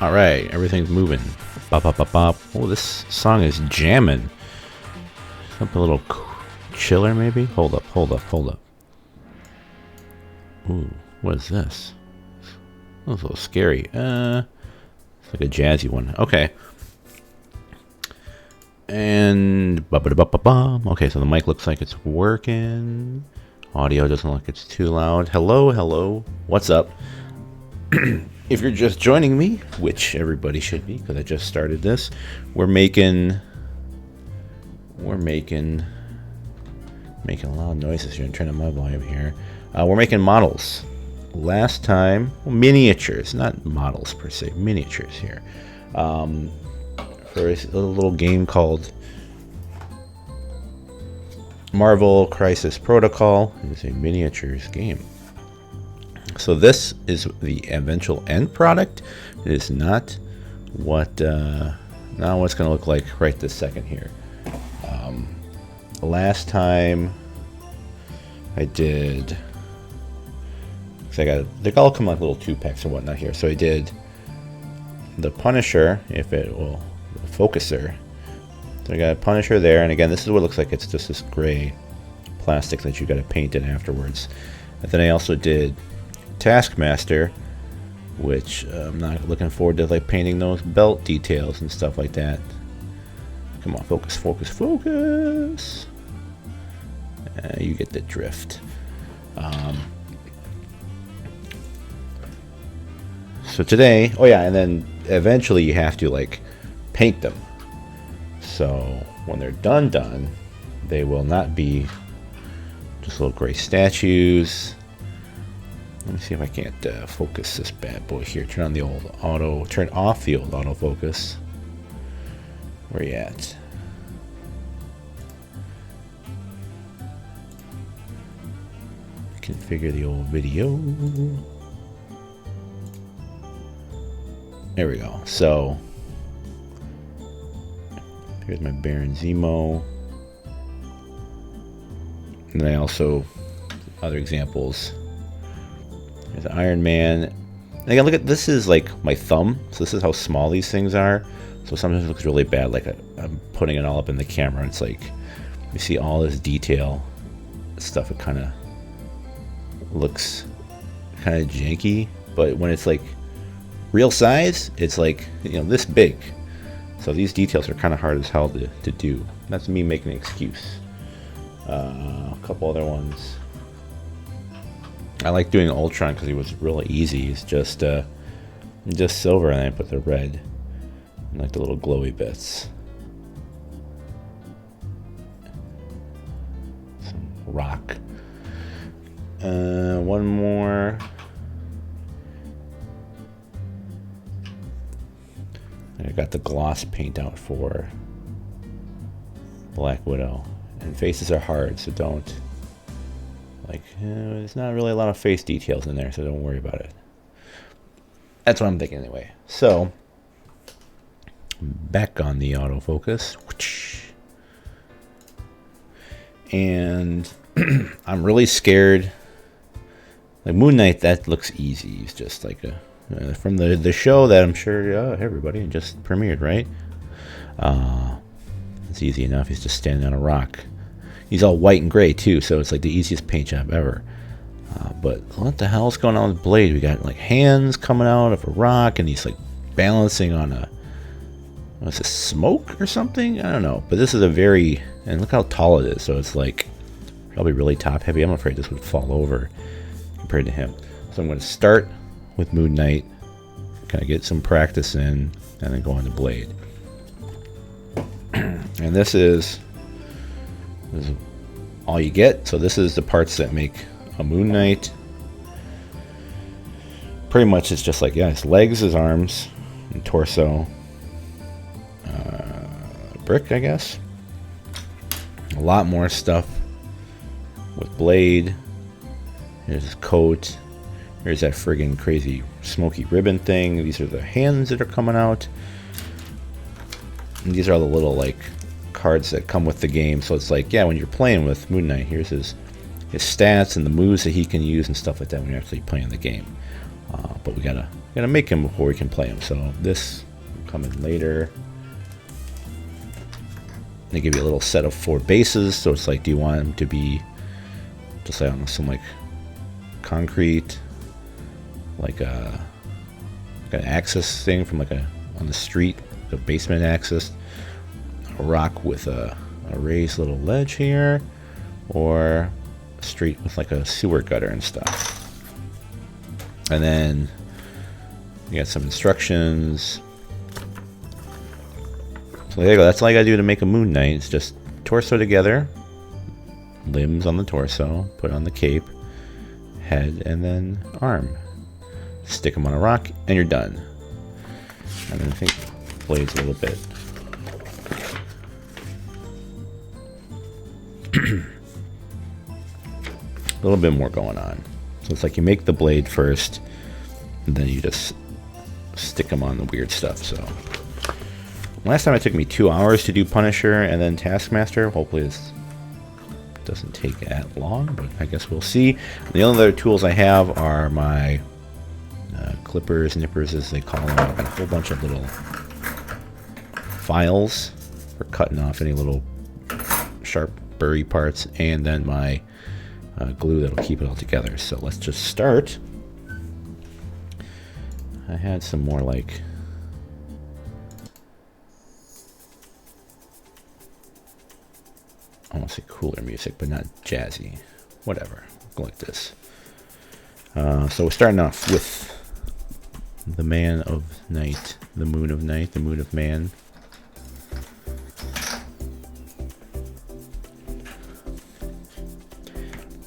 All right, everything's moving. Bop, bop, bop, bop. Oh, this song is jamming. Something a little chiller, maybe? Hold up, hold up, hold up. Ooh, what is this? Oh, it's a little scary. It's like a jazzy one. Okay. And okay, so the mic looks like it's working. Audio doesn't look like it's too loud. Hello, hello. What's up? If you're just joining me, which everybody should be, because I just started this, we're making loud noises here. I'm turning my volume here. We're making models. Last time, miniatures, not models per se, miniatures here. For a little game called Marvel Crisi Protocol. It is a miniatures game. So this is the eventual end product. It is not what not what's going to look like right this second here. Last time I did, they all come like little 2-packs and whatnot here. So I did the Punisher, if it will, the focuser. So I got a Punisher there, and again, this is what it looks like. It's just this gray plastic that you got to paint in afterwards. And then I also did Taskmaster, which I'm not looking forward to like painting those belt details and stuff like that. Come on, focus, focus, focus. You get the drift. So today, oh yeah, and then eventually you have to like paint them. So when they're done, they will not be just little gray statues. Let me see if I can't focus this bad boy here. Turn off the old autofocus. Where you at? Configure the old video. There we go. So here's my Baron Zemo. And then I also, other examples. There's Iron Man. And again, look at this, is like my thumb. So this is how small these things are. So sometimes it looks really bad, like I'm putting it all up in the camera. And it's like, you see all this detail stuff. It kind of looks kind of janky. But when it's like real size, it's like, you know, this big. So these details are kind of hard as hell to do. That's me making an excuse. A couple other ones. I like doing Ultron because he was really easy. He's just silver, and then I put the red and like the little glowy bits. Some rock. One more. I got the gloss paint out for Black Widow. And faces are hard, so don't, like, there's not really a lot of face details in there, so don't worry about it. That's what I'm thinking anyway. So, back on the autofocus. And I'm really scared. Like Moon Knight, that looks easy. He's just like a, from the show that I'm sure everybody just premiered, right? It's easy enough. He's just standing on a rock. He's all white and gray too, so it's like the easiest paint job ever. But what the hell's going on with Blade? We got like hands coming out of a rock, and he's like balancing on a, what's this, smoke or something? I don't know. But this is a very, and look how tall it is. So it's like probably really top heavy. I'm afraid this would fall over compared to him. So I'm going to start with Moon Knight, kind of get some practice in, and then go on the blade. And this is all you get. So this is the parts that make a Moon Knight. Pretty much it's just like, yeah, his legs, his arms, and torso. Brick, I guess. A lot more stuff with blade. Here's his coat. Here's that friggin' crazy smoky ribbon thing. These are the hands that are coming out. And these are all the little like cards that come with the game. So it's like, yeah, when you're playing with Moon Knight, here's his stats and the moves that he can use and stuff like that when you're actually playing the game. But we gotta make him before we can play him. So this will come in later. They give you a little set of 4 bases. So it's like, do you want him to be just like, I don't know, some like concrete, like an axis thing from like on the street, the basement axis, a rock with a raised little ledge here, or a street with like a sewer gutter and stuff. And then you got some instructions. So there you go. That's all you gotta do to make a Moon Knight. It's just torso together, limbs on the torso, put on the cape, head, and then arm. Stick them on a rock, and you're done. And then I think blades a little bit. A little bit more going on. So it's like you make the blade first, and then you just stick them on the weird stuff. So last time it took me 2 hours to do Punisher and then Taskmaster. Hopefully this doesn't take that long, but I guess we'll see. The only other tools I have are my clippers, nippers as they call them. I've got a whole bunch of little files for cutting off any little sharp burry parts, and then my glue that'll keep it all together. So let's just start. I had some more like I want to say cooler music, but not jazzy. Whatever. Go like this. So we're starting off with the Man of Night, the Moon of Night, the Moon of Man.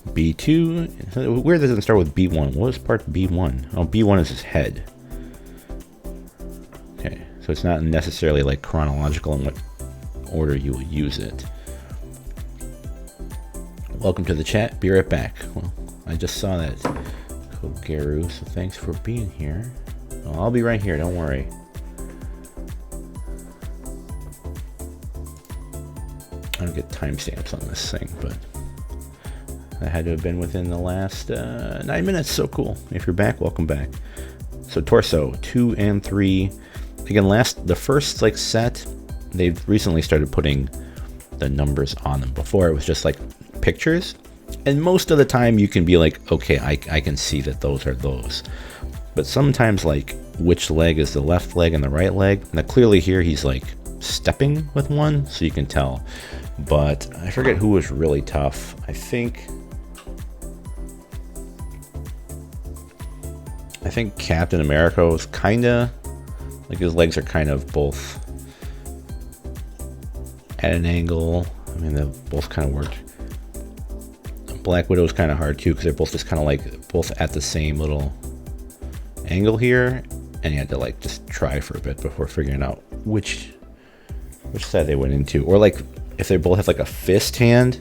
B2. Weird that it doesn't start with B1. What was part B1? Oh, B1 is his head. Okay, so it's not necessarily like chronological in what order you will use it. Welcome to the chat. Be right back. Well, I just saw that Kogaru, so thanks for being here. Oh, I'll be right here, don't worry. I don't get timestamps on this thing, but that had to have been within the last 9 minutes. So cool. If you're back, welcome back. So torso 2 and 3. Again, the first like set, they've recently started putting the numbers on them. Before it was just like pictures, and most of the time you can be like, okay, I can see that those are those. But sometimes like which leg is the left leg and the right leg. Now clearly here he's like stepping with one, so you can tell. But I forget who was really tough. I think Captain America was kinda like his legs are kind of both at an angle. I mean, they've both kind of worked. Black Widow's kind of hard too, because they're both just kind of like both at the same little angle here, and you had to like just try for a bit before figuring out which side they went into. Or like if they both have like a fist hand,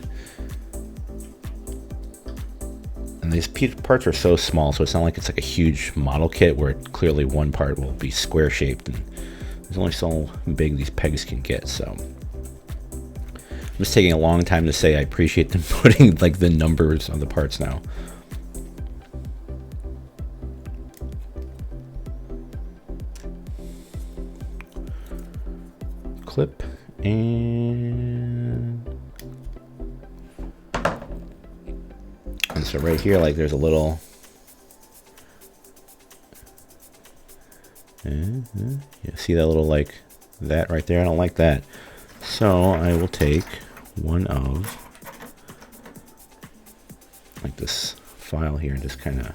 and these parts are so small, so it's not like it's like a huge model kit where clearly one part will be square shaped, and there's only so big these pegs can get. So I'm just taking a long time to say I appreciate them putting like the numbers on the parts now. Clip and so right here, like there's a little you see that little like that right there? I don't like that. So I will take one of like this file here and just kind of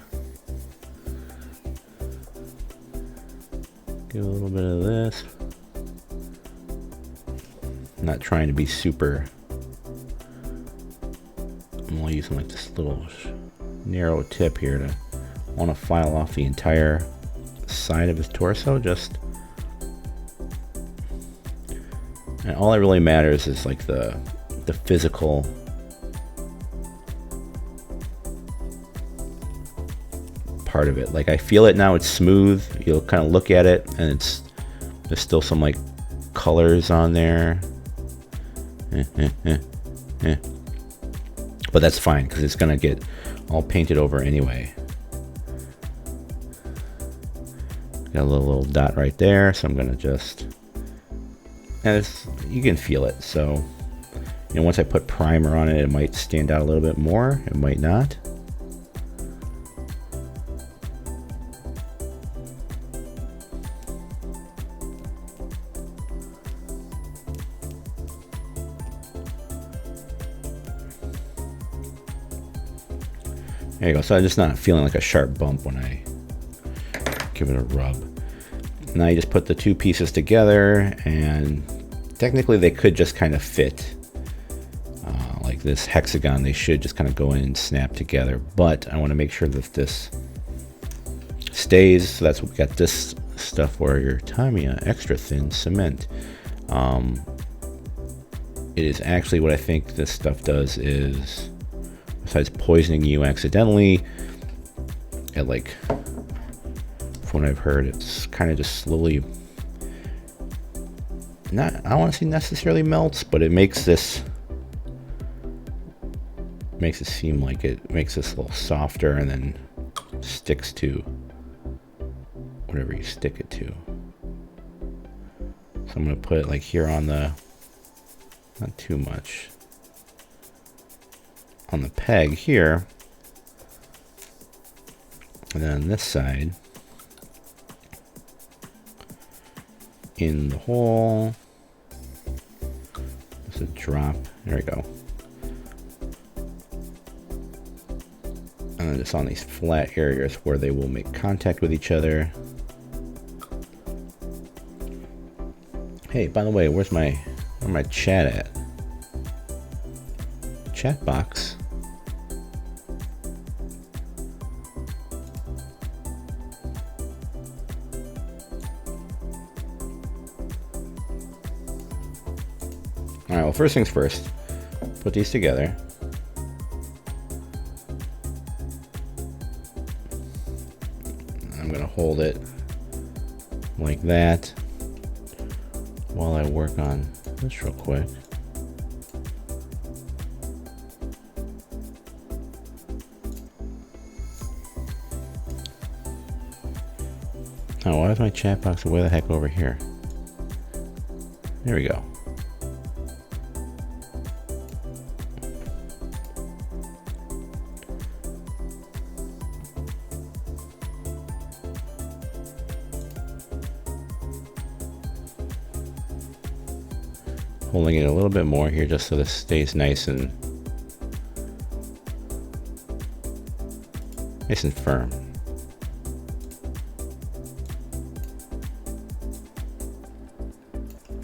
Give a little bit of this. I'm not trying to be super. I'm only using like this little narrow tip here to want to file off the entire side of his torso. Just, and all that really matters is like the physical part of it. Like I feel it now, it's smooth. You'll kind of look at it and there's still some like colors on there. But that's fine because it's gonna get all painted over anyway. Got a little dot right there, so I'm gonna just, and you can feel it. So, you know, once I put primer on it, it might stand out a little bit more. It might not. There you go. So I'm just not feeling like a sharp bump when I give it a rub. Now you just put the two pieces together, and technically they could just kind of fit like this hexagon. They should just kind of go in and snap together, but I want to make sure that this stays. So that's what we got, this stuff where your Tamiya extra thin cement. It is actually, what I think this stuff does is, besides poisoning you accidentally, it, like, from what I've heard, it's kind of just slowly, not, I don't want to say necessarily melts, but it makes this, makes it seem like it makes this a little softer and then sticks to whatever you stick it to. So I'm going to put it like here on the, not too much, on the peg here, and then on this side, in the hole, just a drop, there we go, and then just on these flat areas where they will make contact with each other. Hey, by the way, where's my chat at? Chat box. Alright, well, first things first, put these together. I'm going to hold it like that while I work on this real quick. Oh, why is my chat box way the heck over here? There we go. Holding it a little bit more here just so this stays nice and firm.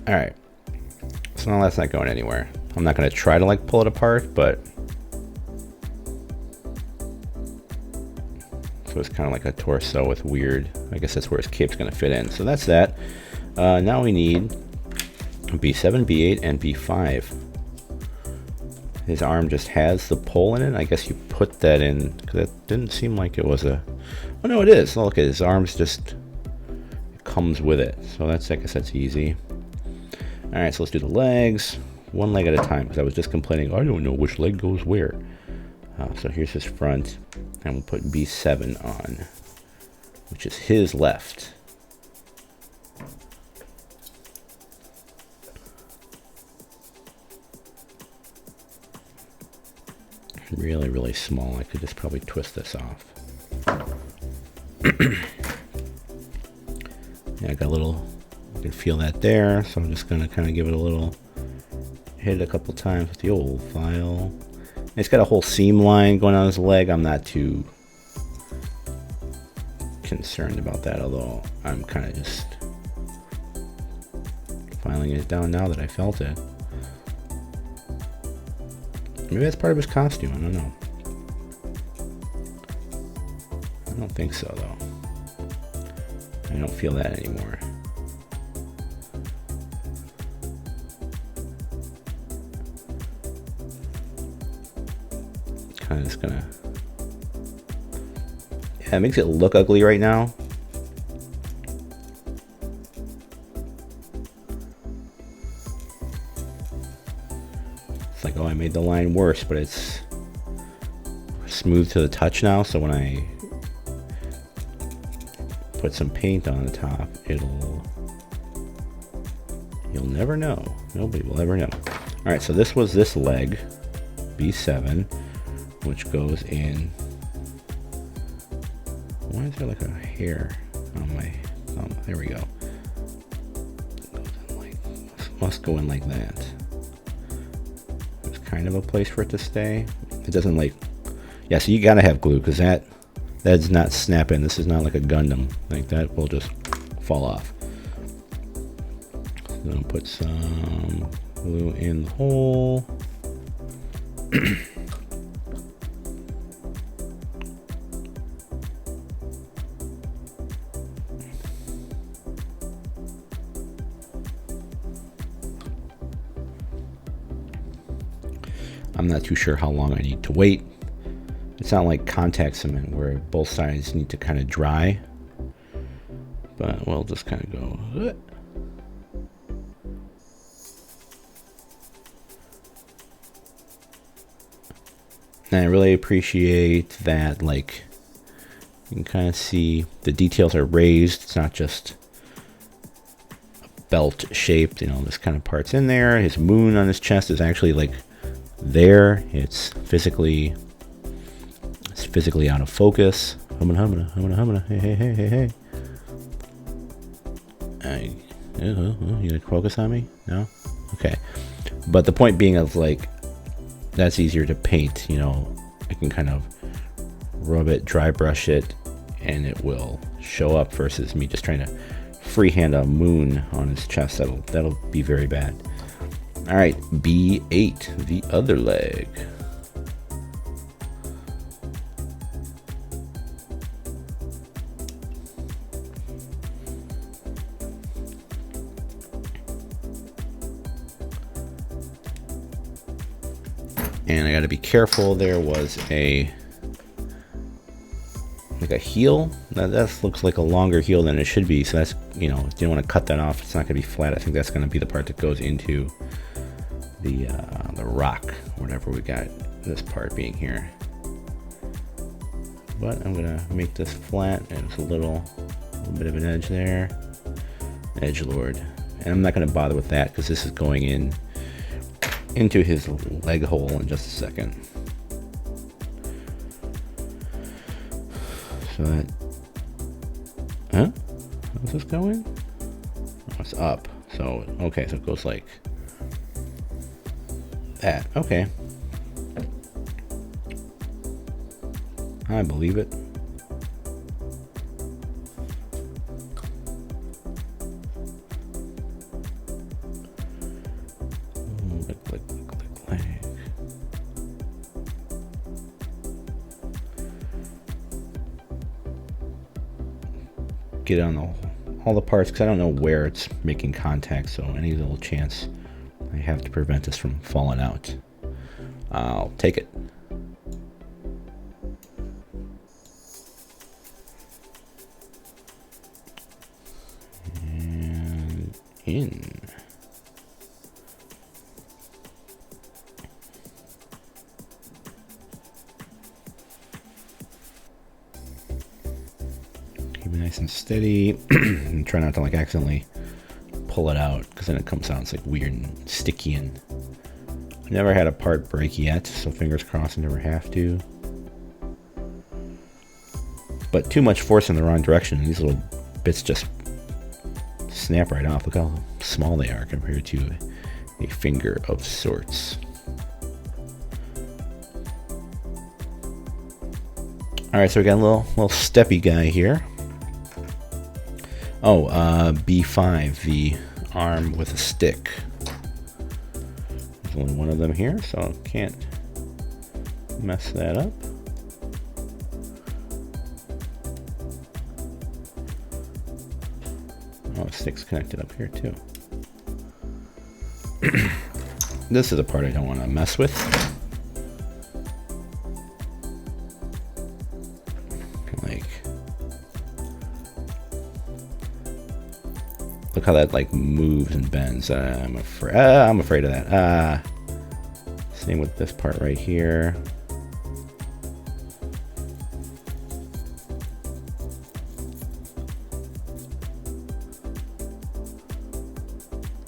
Alright, so now that's not going anywhere. I'm not going to try to like pull it apart, but so it's kind of like a torso with weird, I guess that's where his cape's going to fit in. So that's that. Now we need B7, B8, and B5. His arm just has the pole in it. I guess you put that in, because it didn't seem like it was a, oh no, it is. Look at his arms, just, it comes with it. So that's, I guess that's easy. All right, so let's do the legs, one leg at a time, because I was just complaining, I don't know which leg goes where. So here's his front, and we'll put B7 on, which is his left. Really, really small. I could just probably twist this off. Yeah, I got a little, you can feel that there, so I'm just gonna kind of give it a little, hit it a couple times with the old file. It's got a whole seam line going on his leg. I'm not too concerned about that, although I'm kind of just filing it down now that I felt it. Maybe that's part of his costume, I don't know. I don't think so, though. I don't feel that anymore. Kind of just gonna... Yeah, it makes it look ugly right now. It's like, oh, I made the line worse, but it's smooth to the touch now, so when I put some paint on the top, you'll never know. Nobody will ever know. Alright, so this was this leg, B7, which goes in... Why is there like a hair on my thumb? There we go. Goes in like, must go in like that. There's kind of a place for it to stay. It doesn't like... Yeah, so you gotta have glue, because that does not snap in. This is not like a Gundam. Like that will just fall off. So I'll put some glue in the hole. I'm not too sure how long I need to wait. It's not like contact cement where both sides need to kind of dry, but we'll just kind of go. And I really appreciate that, like, you can kind of see the details are raised. It's not just a belt shaped, you know, this kind of part's in there. His moon on his chest is actually like there. It's physically out of focus. Humana, hey. You gonna focus on me? No? Okay. But the point being of like, that's easier to paint, you know. I can kind of rub it, dry brush it, and it will show up versus me just trying to freehand a moon on his chest. That'll be very bad. Alright, B8, the other leg. And I got to be careful. There was like a heel. That looks like a longer heel than it should be. So that's, you know, you don't want to cut that off. It's not going to be flat. I think that's going to be the part that goes into the rock, whatever we got this part being here. But I'm going to make this flat. There's a little bit of an edge there. Edgelord. And I'm not going to bother with that because this is going into his leg hole in just a second. So that, how's this going? Oh, it's up. So, okay, so it goes like that. Okay. I believe it. Get on all the parts because I don't know where it's making contact, so any little chance I have to prevent this from falling out, I'll take it. And in. Nice and steady. And try not to like accidentally pull it out because then it comes out, it's like weird and sticky, and I've never had a part break yet, so fingers crossed I never have to. But too much force in the wrong direction and these little bits just snap right off. Look how small they are compared to a finger of sorts. Alright, so we got a little steppy guy here. Oh, B5, the arm with a stick. There's only one of them here, so I can't mess that up. Oh, the stick's connected up here too. This is the part I don't want to mess with. Like, look how that like moves and bends. I'm afraid of that. Same with this part right here.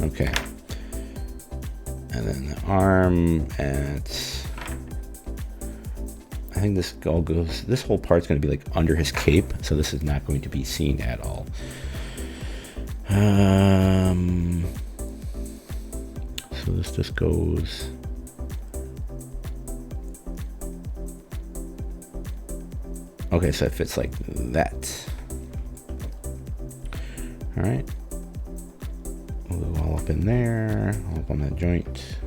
Okay. And then the arm at, I think this all goes, this whole part's going to be like under his cape, so this is not going to be seen at all. So this just goes, okay, so it fits like that. All right. Glue all up in there, all up on that joint.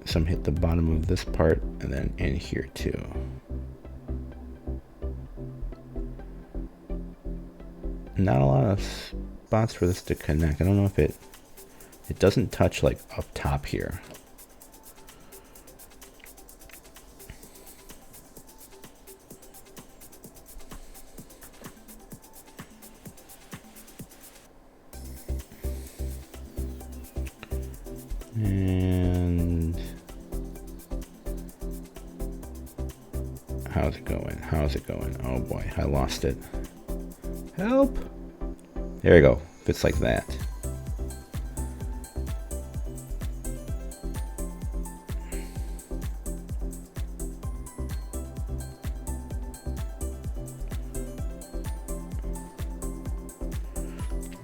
Some hit the bottom of this part and then in here too. Not a lot of spots for this to connect. I don't know if it doesn't touch like up top here. And how's it going? How's it going? Oh boy, I lost it. Help! There we go. Fits like that.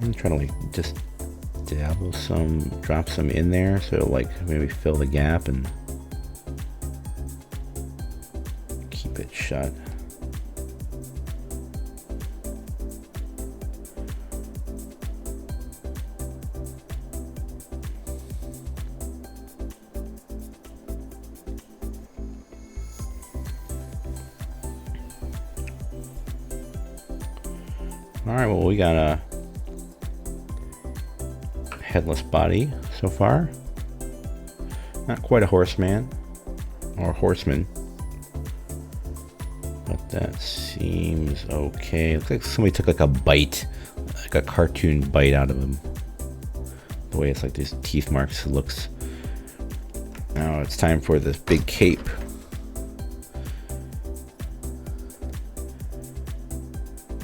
I'm trying to like just dabble some, drop some in there so it'll like maybe fill the gap and keep it shut. Alright, well, we got a headless body so far. Not quite a horseman or horseman, but that seems okay. Looks like somebody took like a bite, like a cartoon bite out of him. The way it's like these teeth marks looks. Now it's time for this big cape.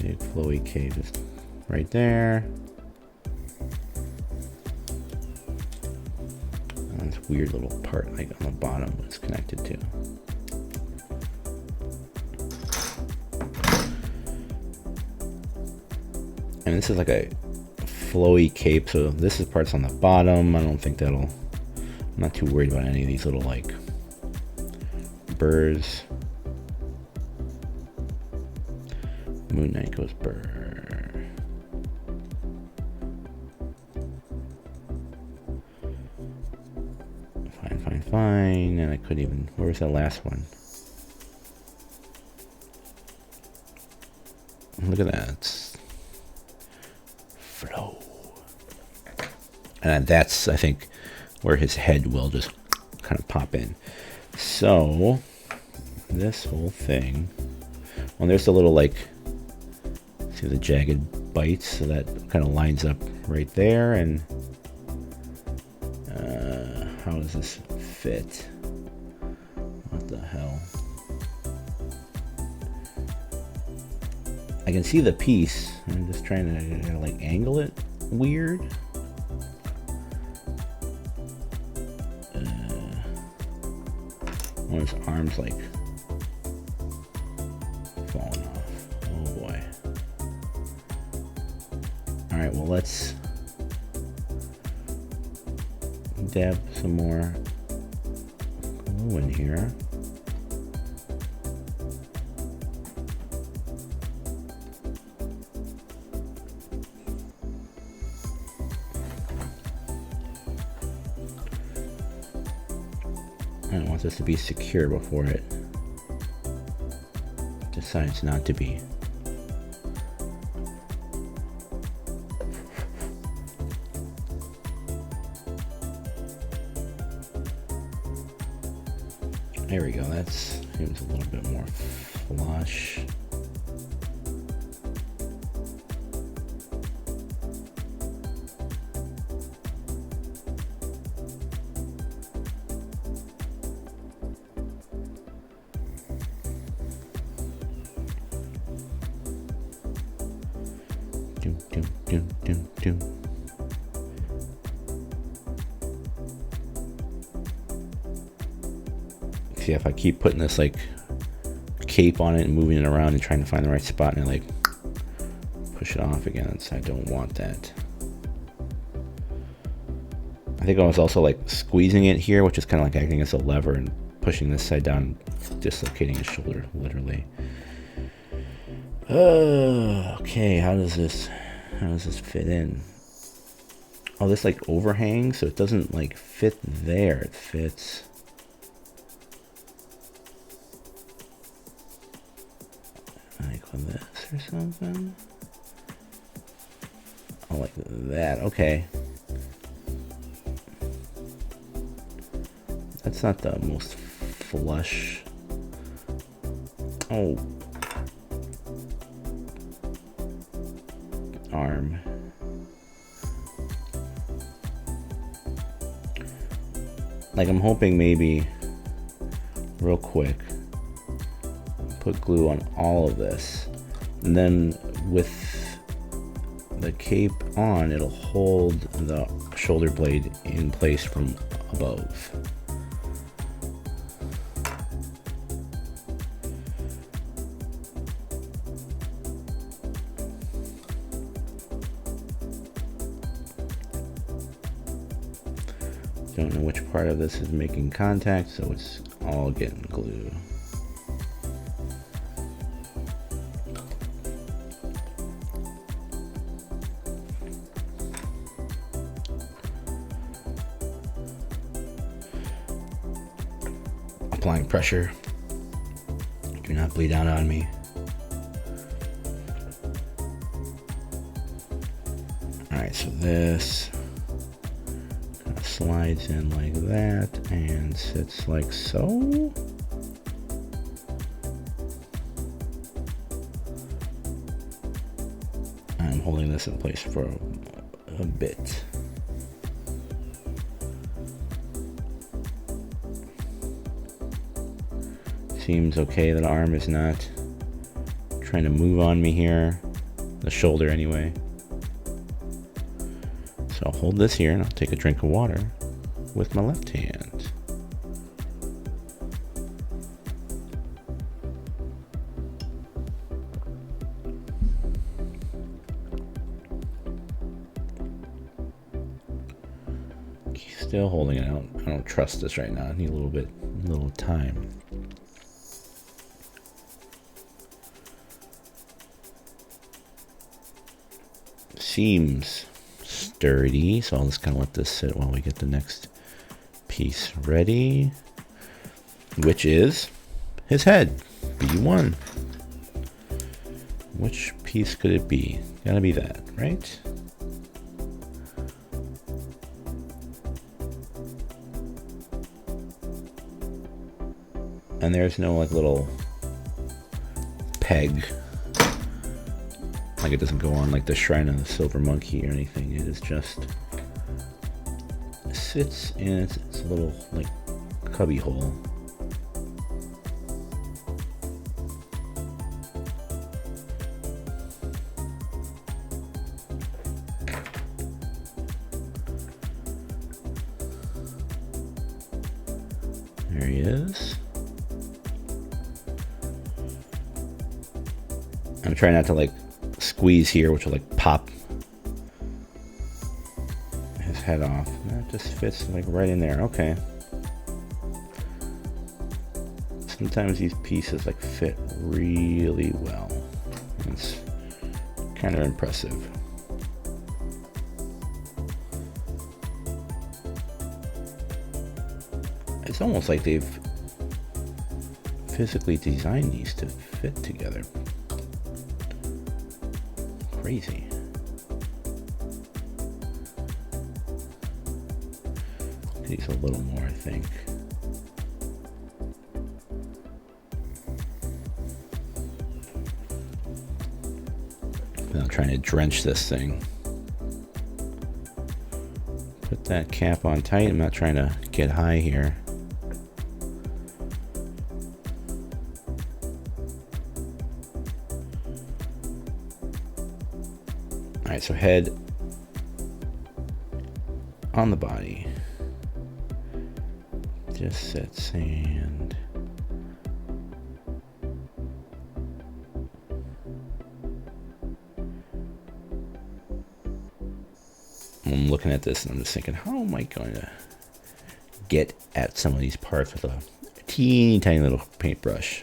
Big flowy cape is right there. And this weird little part like on the bottom it's connected to. And this is like a flowy cape, so this is parts on the bottom. I don't think that'll, I'm not too worried about any of these little like burrs. Moon Knight goes burr. Fine. And I couldn't even, where was that last one? Look at that. It's flow. And that's, I think, where his head will just kind of pop in. So, this whole thing, well, there's a little like, see the jagged bites, so that kind of lines up right there. And how does this fit? What the hell? I can see the piece. I'm just trying to like angle it weird. One of his arms like falling off. Oh boy. Alright, well, let's dab some more glue in here. I don't want this to be secure before it decides not to be. There we go, that seems a little bit more flush. See, if I keep putting this like cape on it and moving it around and trying to find the right spot and I like push it off again, I don't want that. I think I was also like squeezing it here, which is kind of like acting as a lever and pushing this side down, dislocating his shoulder, literally. Okay, how does this fit in? Oh, this like overhangs, so it doesn't like fit there. It fits like with this or something. Oh, like that. Okay. That's not the most flush. Oh. Arm. Like, I'm hoping maybe real quick put glue on all of this, and then with the cape on, it'll hold the shoulder blade in place from above. Don't know which part of this is making contact, so it's all getting glue. Applying pressure. Do not bleed out on me. Alright, so this slides in like that and sits like so. I'm holding this in place for a bit. Seems okay. That arm is not trying to move on me here. The shoulder anyway. So I'll hold this here and I'll take a drink of water with my left hand. Still holding it out. I don't trust this right now. I need a little time. Seems sturdy, so I'll just kind of let this sit while we get the next piece ready, which is his head, B1. Which piece could it be? Gotta be that, right? And there's no like little peg. Like it doesn't go on like the Shrine of the Silver Monkey or anything. It is just sits in its little like cubby hole. There he is. I'm trying not to like squeeze here, which will like pop his head off. That just fits like right in there. Okay. Sometimes these pieces like fit really well. It's kind of impressive. It's almost like they've physically designed these to fit together. Crazy. These a little more, I think. I'm trying to drench this thing. Put that cap on tight. I'm not trying to get high here. All right, so head on the body. Just set sand. I'm looking at this and I'm just thinking, how am I going to get at some of these parts with a teeny tiny little paintbrush?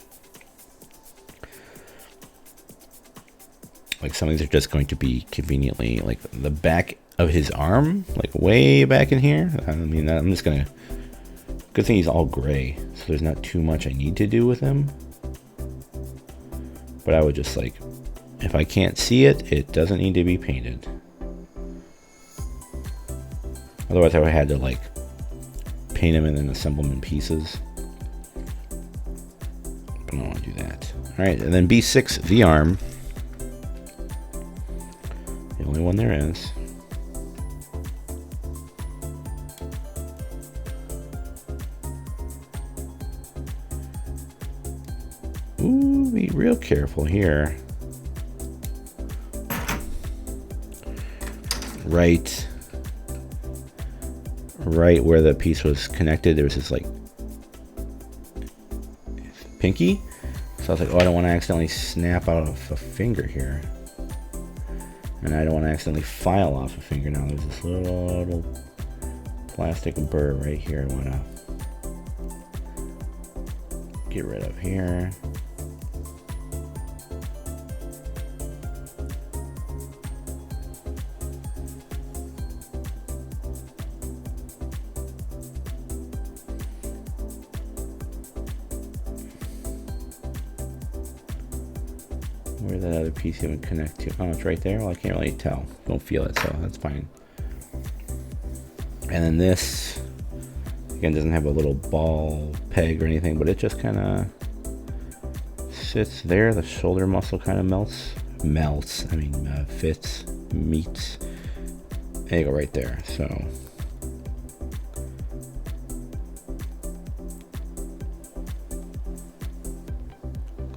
Like some of these are just going to be conveniently like the back of his arm, like way back in here. I mean, I'm just gonna, good thing he's all gray, so there's not too much I need to do with him. But I would just like, if I can't see it, it doesn't need to be painted. Otherwise I would have had to like paint him and then assemble him in pieces. But I don't want to do that. All right, and then B6, the arm. The only one there is. Ooh, be real careful here. Right where the piece was connected, there was this like pinky. So I was like, oh, I don't want to accidentally snap out of a finger here. And I don't want to accidentally file off a finger. Now there's this little plastic burr right here I want to get rid of here. Where that other piece even connect to? Oh, it's right there. Well, I can't really tell. Don't feel it, so that's fine. And then this, again, doesn't have a little ball peg or anything, but it just kind of sits there. The shoulder muscle kind of fits, meets. There you go, right there. So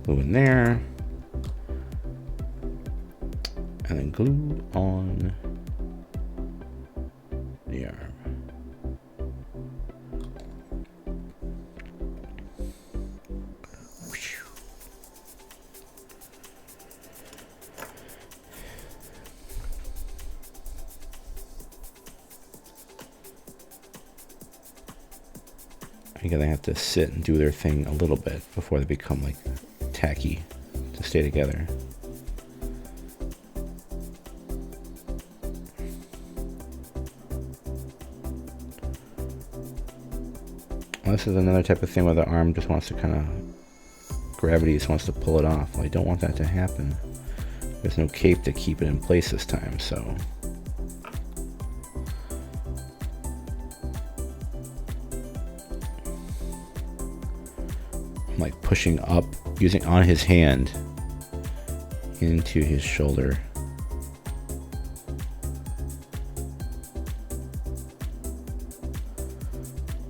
glue in there. And then glue on the arm. Again, they have to sit and do their thing a little bit before they become like tacky to stay together. This is another type of thing where the arm just wants to kind of, gravity just wants to pull it off. Well, I don't want that to happen. There's no cape to keep it in place this time, so. I'm like pushing up, using on his hand into his shoulder.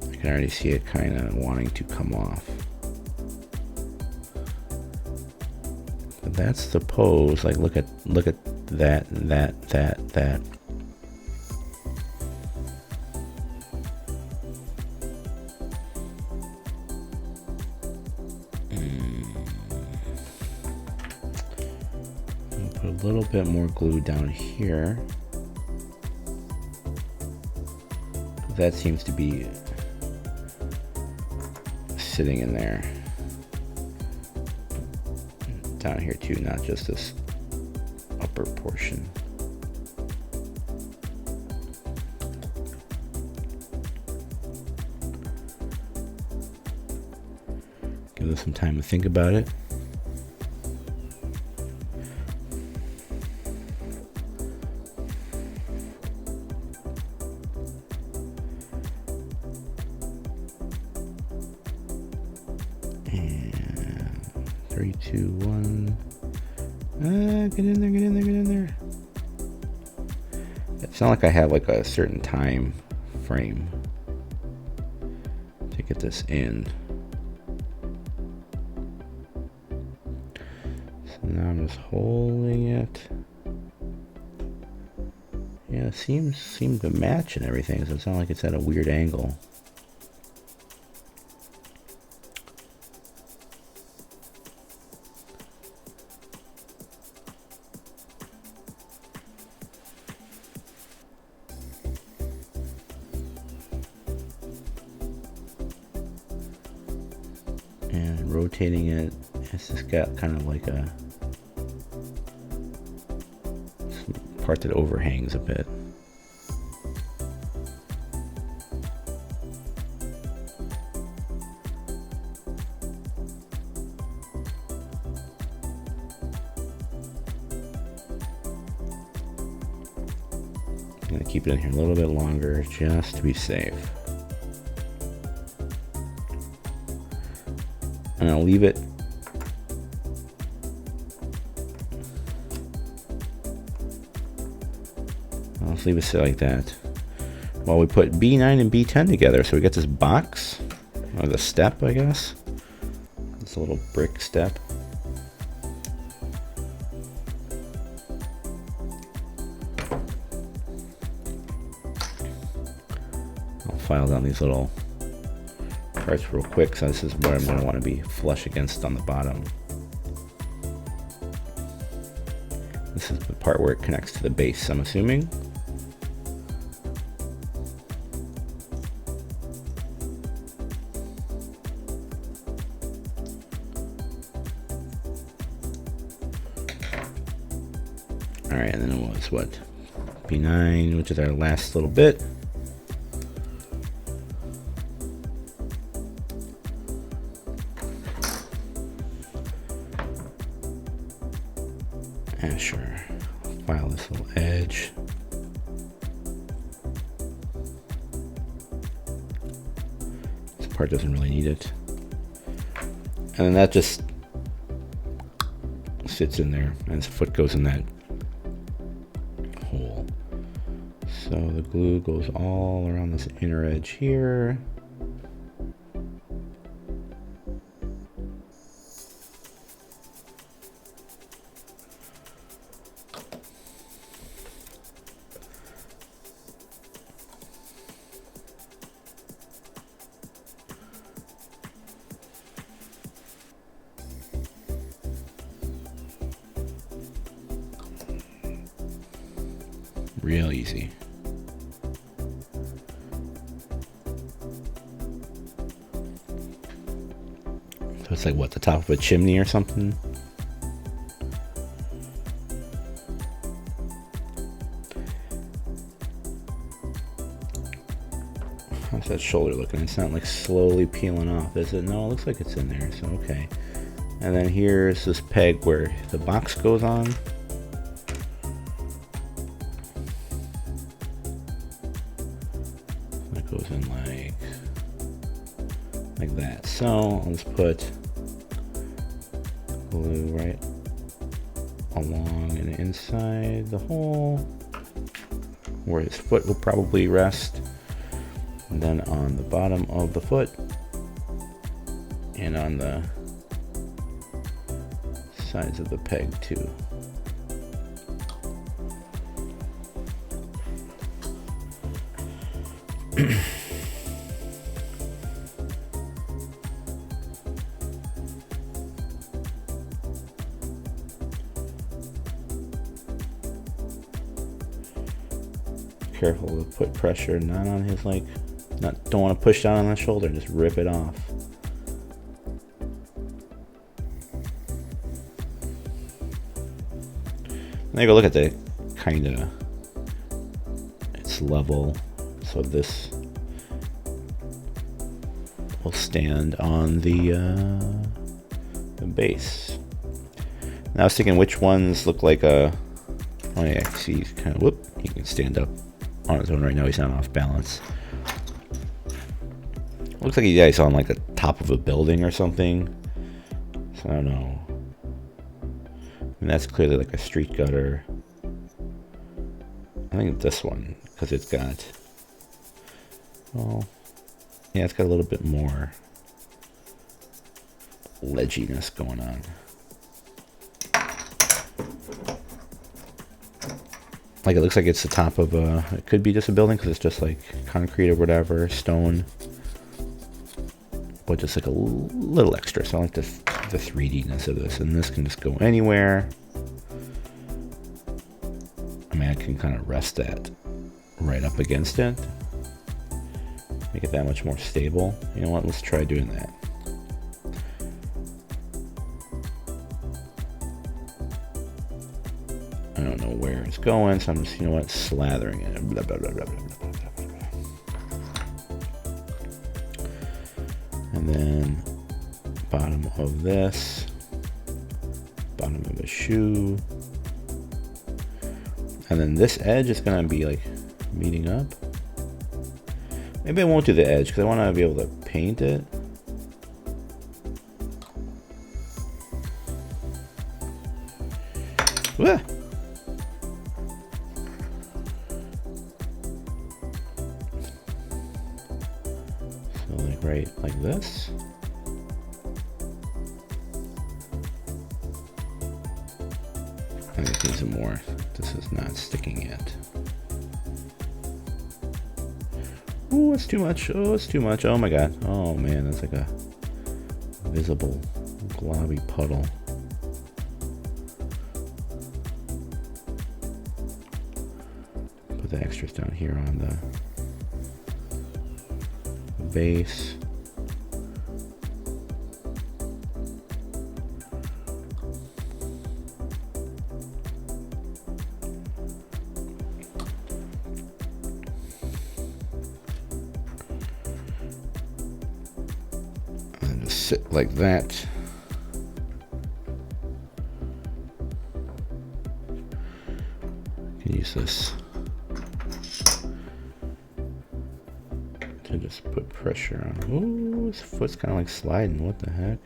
I can already see it kind of wanting to come off. But that's the pose. Like look at that. I'll put a little bit more glue down here. That seems to be sitting in there. Down here too, not just this upper portion. Give us some time to think about it. And 3, 2, 1. Get in there, get in there, get in there. It's not like I have like a certain time frame to get this in. So now I'm just holding it. Yeah, it seems to match and everything, so it's not like it's at a weird angle. And rotating it, it's just got kind of like a part that overhangs a bit. I'm going to keep it in here a little bit longer just to be safe. And I'll leave it sit like that while we put B9 and B10 together. So we get this box, or the step, I guess. This little brick step. I'll file down these little parts real quick, so this is where I'm going to want to be flush against on the bottom. This is the part where it connects to the base, I'm assuming. Alright, and then it was what? B9, which is our last little bit. Yeah, sure. File this little edge. This part doesn't really need it. And then that just sits in there, and his foot goes in that hole. So the glue goes all around this inner edge here. Real easy. So it's like what, the top of a chimney or something? How's that shoulder looking? It's not like slowly peeling off, is it? No, it looks like it's in there, so okay. And then here's this peg where the box goes on. Goes in like that. So I'll just put glue right along and inside the hole where his foot will probably rest, and then on the bottom of the foot and on the sides of the peg too. Careful to put pressure not on his, like, don't want to push down on the shoulder, just rip it off. Now you go look at the kind of, it's level, so this will stand on the the base. Now I was thinking which ones look like a... Oh yeah, see, he's kind of... Whoop, he can stand up on his own right now. He's not off balance. Looks like he's on like the top of a building or something. So I don't know. And that's clearly like a street gutter. I think this one, because it's got... Well, yeah, it's got a little bit more ledginess going on. Like it looks like it's the top of a... It could be just a building because it's just like concrete or whatever, stone. But just like a little extra. So I like the 3D-ness of this. And this can just go anywhere. I mean, I can kind of rest that right up against it. Make it that much more stable. You know what? Let's try doing that. I don't know where it's going, so I'm just, you know what, slathering it. Blah, blah, blah, blah, blah, blah, blah, blah. And then bottom of this, bottom of a shoe. And then this edge is gonna be like meeting up. Maybe I won't do the edge because I want to be able to paint it. Wah! So like right like this. I think need some more. This is not sticking yet. Oh, it's too much. Oh, it's too much. Oh my god. Oh man, that's like a visible globby puddle. Put the extras down here on the base. Sit like that. Can use this to just put pressure on. Ooh, his foot's kind of like sliding. What the heck?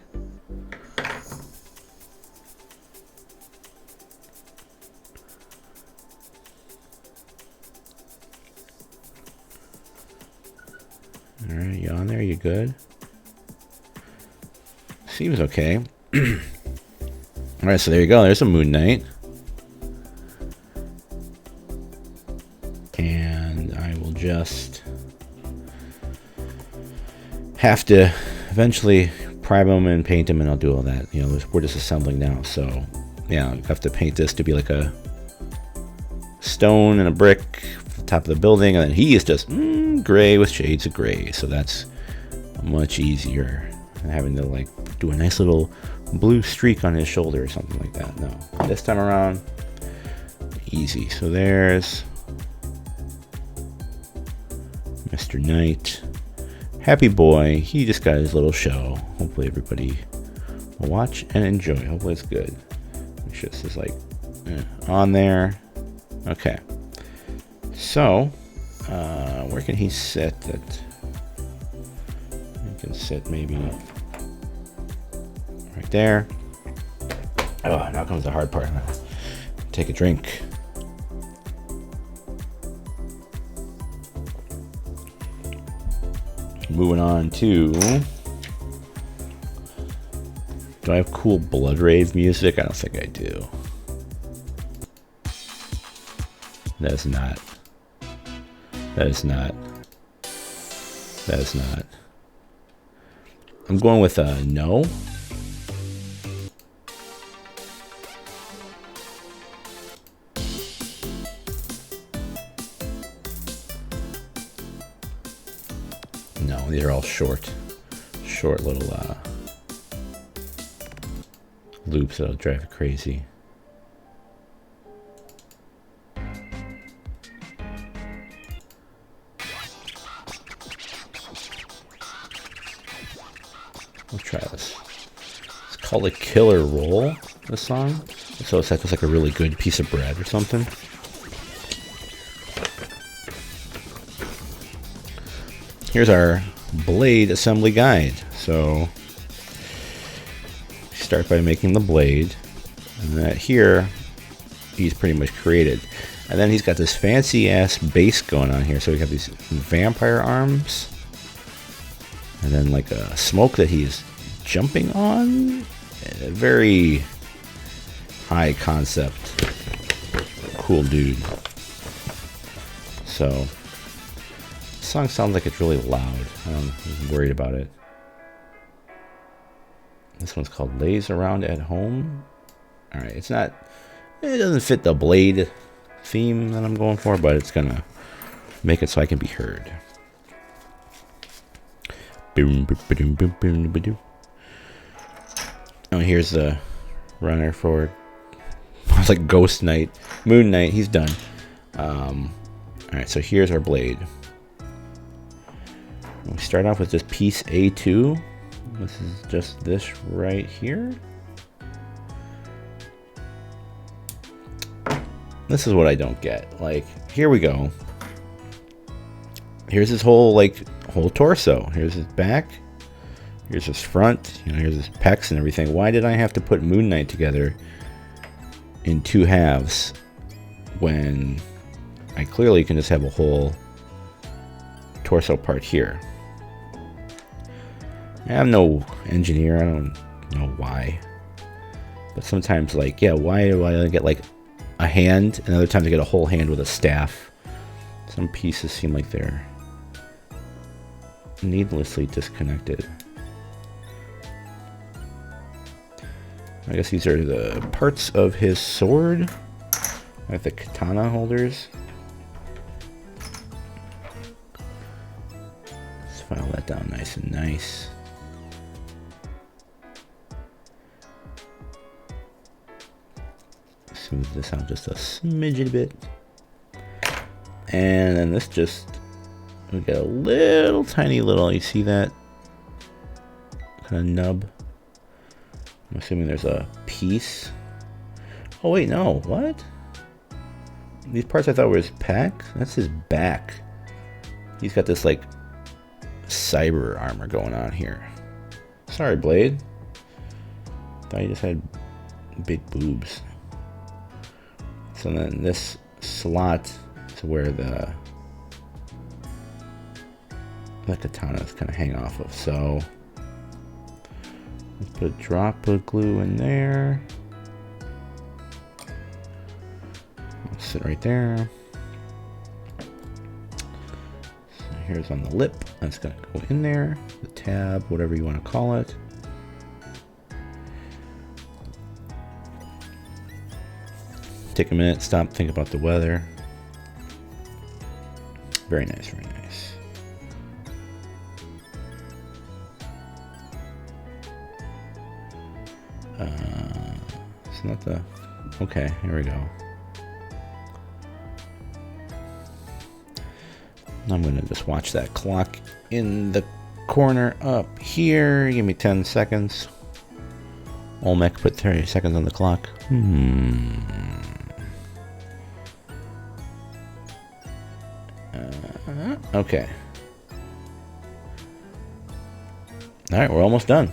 All right, you on there? You good? Seems okay. Alright, so there you go. There's a Moon Knight. And I will just have to eventually prime them and paint them, and I'll do all that. You know, we're just assembling now. So, yeah, I have to paint this to be like a stone and a brick at the top of the building. And then he is just gray with shades of gray. So that's much easier than having to, like, do a nice little blue streak on his shoulder or something like that. No, this time around, easy. So there's Mr. Knight. Happy boy. He just got his little show. Hopefully everybody will watch and enjoy. Hopefully it's good. Make sure this is like on there. Okay. So, where can he sit? That he can sit maybe right there. Oh, now comes the hard part. I'm gonna take a drink. Moving on to... Do I have cool Blood Rave music? I don't think I do. That is not. That is not. That is not. I'm going with a no. No, these are all short little loops that'll drive you crazy. Let's try this. Let's called a killer roll, this song. So it's like a really good piece of bread or something. Here's our blade assembly guide. So start by making the blade, and that here he's pretty much created. And then he's got this fancy ass base going on here. So we got these vampire arms, and then like a smoke that he's jumping on. A very high concept, cool dude. So this song sounds like it's really loud. I'm worried about it. This one's called Lays Around at Home. Alright, it doesn't fit the blade theme that I'm going for, but it's gonna make it so I can be heard. Boom, boom, boom, boom, boom, boom. Oh, here's the runner for, it's like Ghost Knight, Moon Knight. He's done. Alright, so here's our blade. We start off with this piece A2. This is just this right here. This is what I don't get. Like, here we go. Here's his whole torso. Here's his back. Here's his front. Here's his pecs and everything. Why did I have to put Moon Knight together in two halves when I clearly can just have a whole torso part here? I'm no engineer. I don't know why. But sometimes, like, yeah, why do I get like a hand, and other times I get a whole hand with a staff? Some pieces seem like they're needlessly disconnected. I guess these are the parts of his sword, like the katana holders. Let's file that down nice and nice. Smooth this out just a smidgen bit. And then this we got a little tiny little, you see that kind of nub? I'm assuming there's a piece. Oh wait, no, what? These parts I thought were his pack? That's his back. He's got this like cyber armor going on here. Sorry, Blade. Thought you just had big boobs. So then this slot is where the katanas kind of hang off of. So let's put a drop of glue in there. It'll sit right there. So here's on the lip. That's gonna go in there. The tab, whatever you want to call it. Take a minute, stop, think about the weather. Very nice, very nice. It's not the... Okay, here we go. I'm going to just watch that clock in the corner up here. Give me 10 seconds. Olmec put 30 seconds on the clock. Okay. Alright, we're almost done.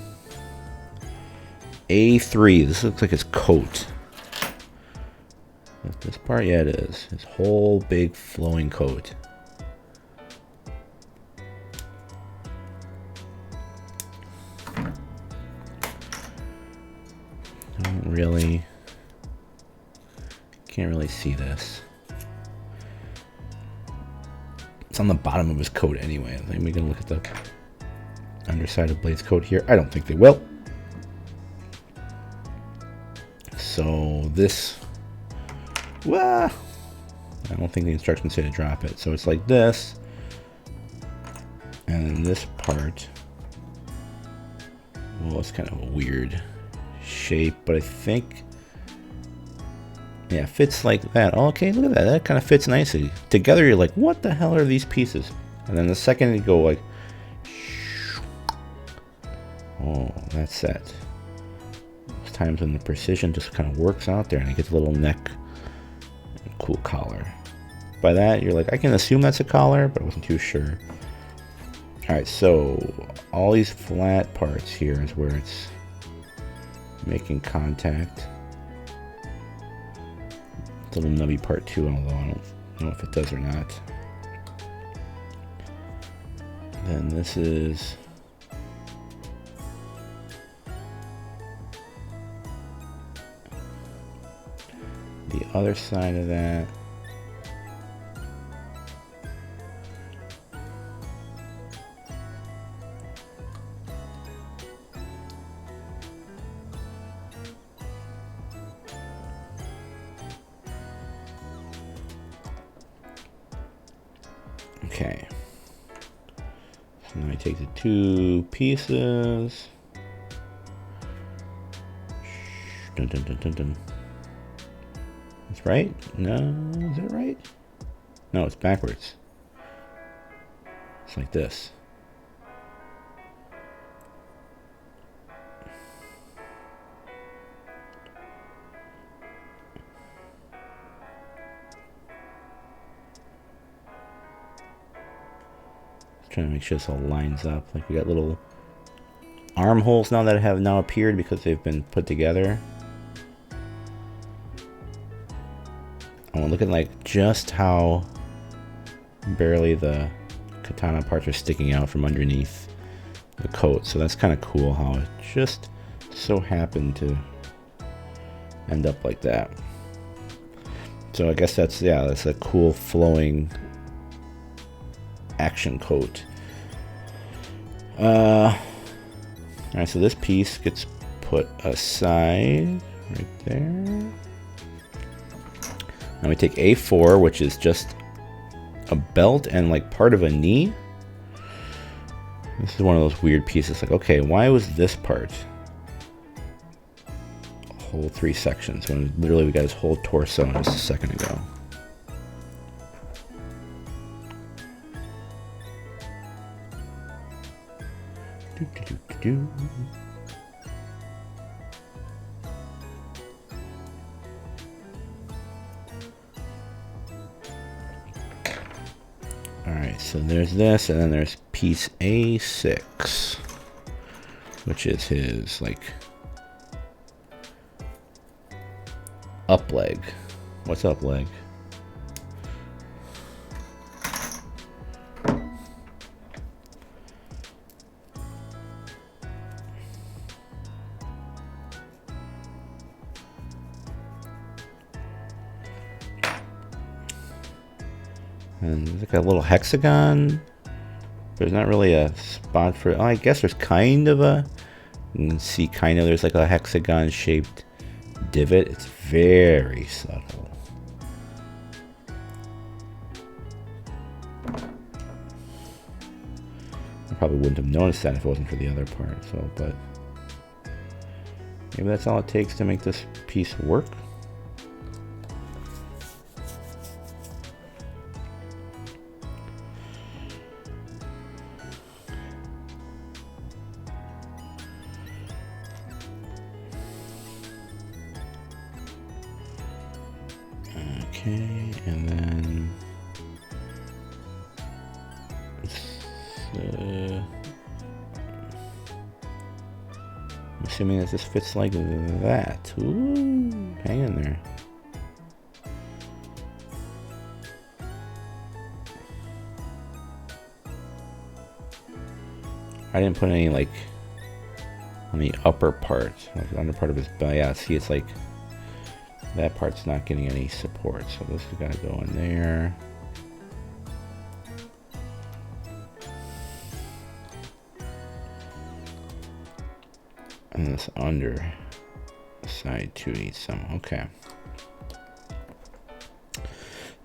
A3. This looks like his coat. Is this part? Yeah, it is. His whole big flowing coat. Can't really see this. It's on the bottom of his coat anyway. I think we can look at the underside of Blade's coat here. I don't think they will. So this, well, I don't think the instructions say to drop it. So it's like this, and then this part, well, it's kind of a weird shape, but I think, yeah, fits like that. Oh, okay, look at that. That kind of fits nicely. Together, you're like, what the hell are these pieces? And then the second you go like, oh, that's set. times when the precision just kind of works out there and it gets a little neck and cool collar. By that, you're like, I can assume that's a collar, but I wasn't too sure. All right, so all these flat parts here is where it's making contact. It's a little nubby part too, although I don't know if it does or not. Then this is the other side of that. Okay. So now I take the two pieces. Dun, dun, dun, dun, dun. That's right? No, is that right? No, it's backwards. It's like this. Trying to make sure this all lines up. Like we got little armholes now that have now appeared because they've been put together. Oh, look at like just how barely the katana parts are sticking out from underneath the coat. So that's kind of cool how it just so happened to end up like that. So I guess that's, yeah, that's a cool flowing action coat. Alright, so this piece gets put aside right there. Now we take A4, which is just a belt and like part of a knee. This is one of those weird pieces. Like, okay, why was this part a whole 3 sections when literally we got his whole torso just a second ago? Alright, so there's this, and then there's piece A6, which is his, like, up leg. What's up leg? And there's like a little hexagon. There's not really a spot for it. Oh, I guess there's kind of a, you can see kind of there's like a hexagon shaped divot. It's very subtle. I probably wouldn't have noticed that if it wasn't for the other part. So, but maybe that's all it takes to make this piece work. Okay, and then I'm assuming that this fits like that. Ooh, hang in there. I didn't put any like on the upper part, like the under part of his belly. Yeah, see, it's like that part's not getting any support, so this has got to go in there. And this under side too needs some. Okay.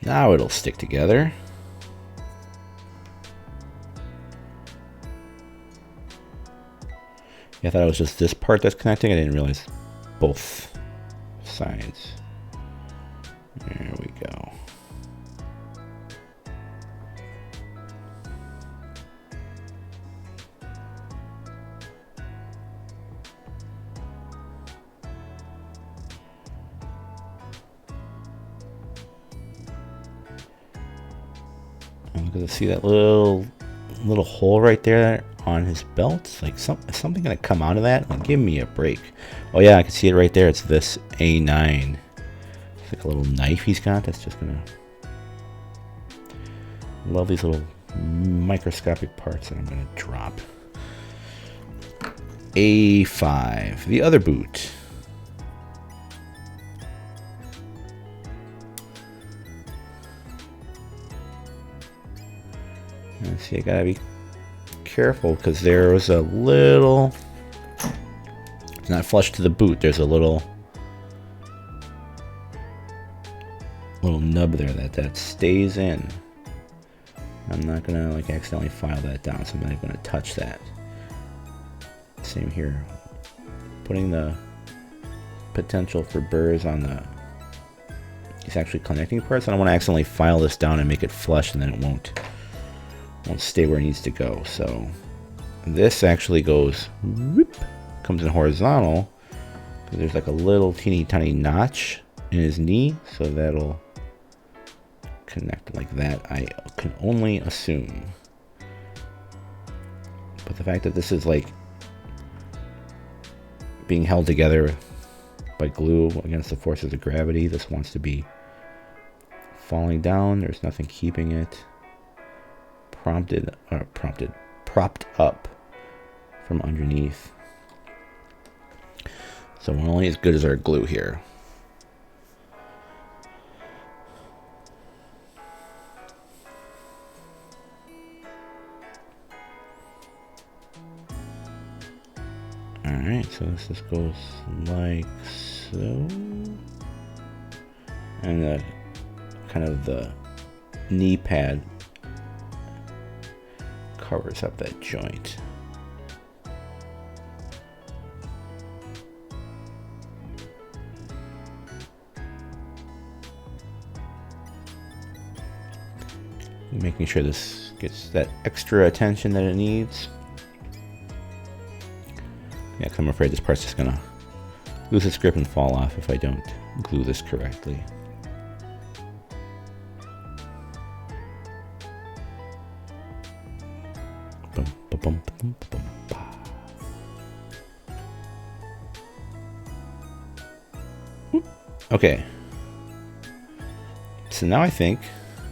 Now it'll stick together. Yeah, I thought it was just this part that's connecting. I didn't realize both sides. There we go. Because see that little hole right there on his belt? It's like is something gonna come out of that? Like, give me a break. Oh yeah, I can see it right there. It's this A9. It's like a little knife he's got that's just gonna... Love these little microscopic parts that I'm gonna drop. A5, the other boot. And see, I gotta be careful because there was a little... It's not flush to the boot. There's a little nub there that stays in. I'm not gonna like accidentally file that down, so I'm not gonna touch that. Same here. Putting the potential for burrs on these actually connecting parts. I don't want to accidentally file this down and make it flush, and then it won't stay where it needs to go. So this actually goes whoop, comes in horizontal because there's like a little teeny tiny notch in his knee, so that'll connect like that. I can only assume, but the fact that this is like being held together by glue against the forces of gravity, this wants to be falling down. There's nothing keeping it propped up from underneath. So we're only as good as our glue here. Alright, so this just goes like so. And the kind of the knee pad covers up that joint. Making sure this gets that extra attention that it needs. Yeah, 'cause I'm afraid this part's just gonna lose its grip and fall off if I don't glue this correctly. Okay. So now I think,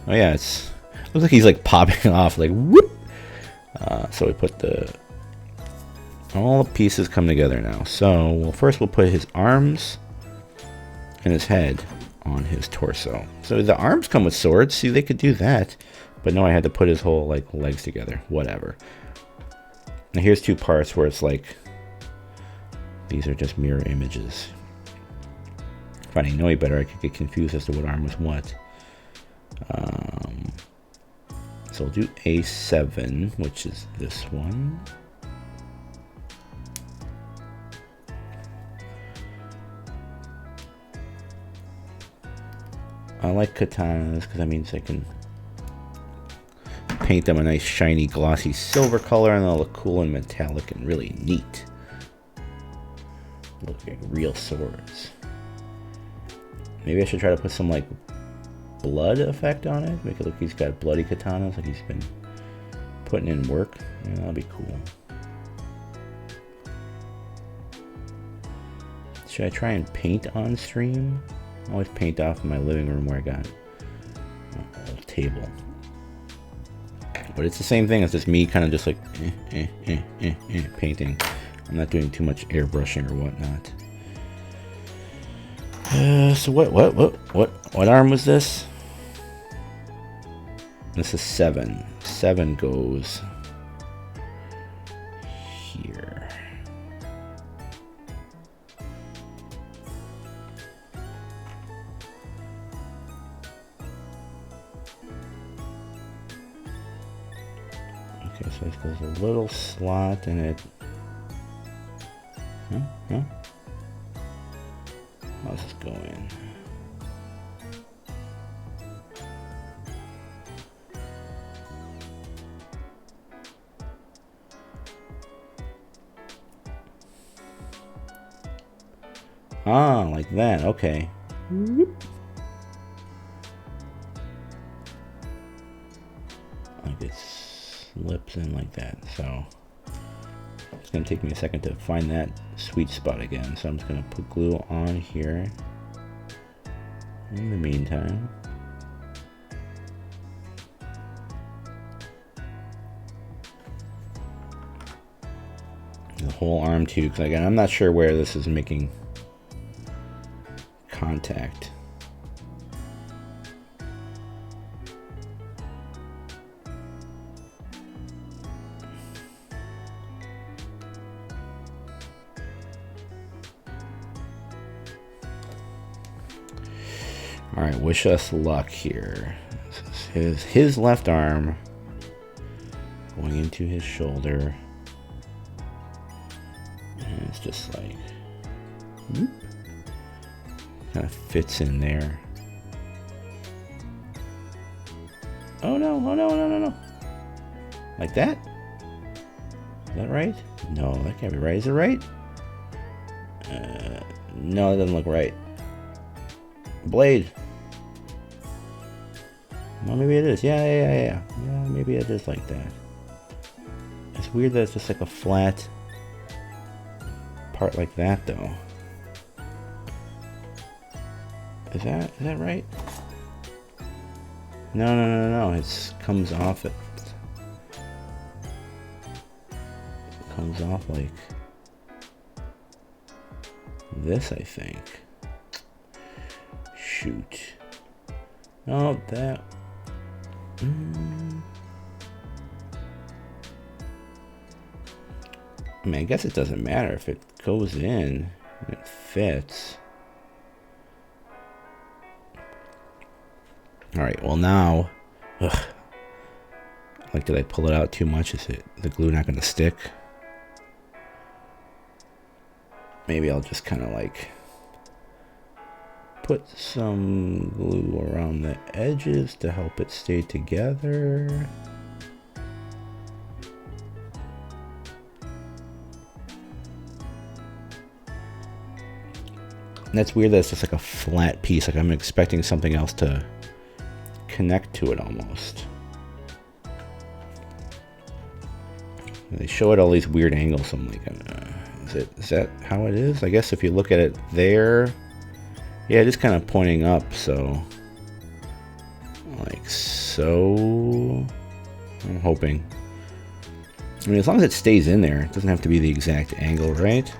oh yeah, looks like he's like popping off, like whoop. So we put all the pieces come together now. So first we'll put his arms and his head on his torso. So the arms come with swords. See, they could do that, but no, I had to put his whole like legs together. Whatever. Now here's two parts where it's like these are just mirror images. If I didn't know any better, I could get confused as to what arm was what. So we'll do A7, which is this one. I like katanas because that means I can paint them a nice shiny glossy silver color and they'll look cool and metallic and really neat. Look like real swords. Maybe I should try to put some like blood effect on it. Make it look like he's got bloody katanas, like he's been putting in work. Yeah, that'll be cool. Should I try and paint on stream? I always paint off in my living room where I got a little table. But it's the same thing. It's just me kind of just like painting. I'm not doing too much airbrushing or whatnot. So what arm was this? This is 7. 7 goes here. Okay, so it goes a little slot in it. How's this going? Ah, like that. Okay. like it slips in like that. So it's gonna take me a second to find that sweet spot again. So I'm just gonna put glue on here in the meantime. The whole arm too, because again, I'm not sure where this is making contact. All right, wish us luck here. This is his left arm going into his shoulder. And it's just like, whoop, kind of fits in there. Oh no, oh no, no, no, no. Like that? Is that right? No, that can't be right. Is it right? No, it doesn't look right. Blade. Well, maybe it is. Yeah, maybe it is like that. It's weird that it's just like a flat part like that, though. Is that right? No. It comes off. It comes off like this, I think. Shoot. Oh, that. I mean, I guess it doesn't matter if it goes in and it fits. Alright, well now, like, did I pull it out too much? Is the glue not going to stick? Maybe I'll just kind of like put some glue around the edges to help it stay together. And that's weird that it's just like a flat piece. Like I'm expecting something else to connect to it almost. And they show it all these weird angles. So I'm like, is that how it is? I guess if you look at it there, yeah, it is kind of pointing up. So, like so. I'm hoping. I mean, as long as it stays in there, it doesn't have to be the exact angle, right?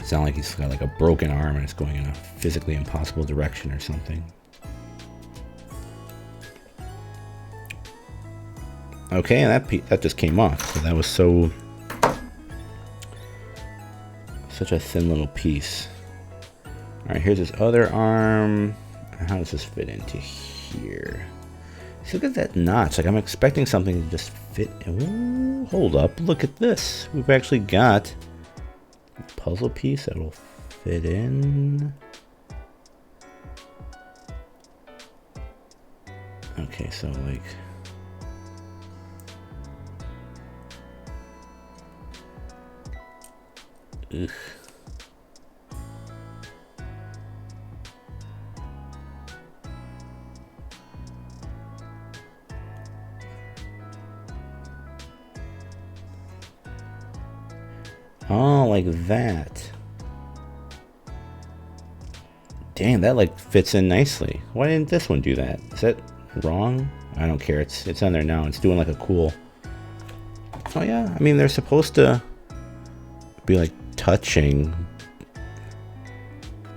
It's not like he's got like a broken arm and it's going in a physically impossible direction or something. Okay, and that just came off. So that was such a thin little piece. All right, here's his other arm. How does this fit into here? See, look at that notch. Like I'm expecting something to just fit. Ooh, hold up, look at this. We've actually got a puzzle piece that will fit in. Okay, so like. Ugh. Oh, like that. Damn, that like fits in nicely. Why didn't this one do that? Is that wrong? I don't care. It's on there now. It's doing like a cool. Oh yeah, I mean they're supposed to be like touching.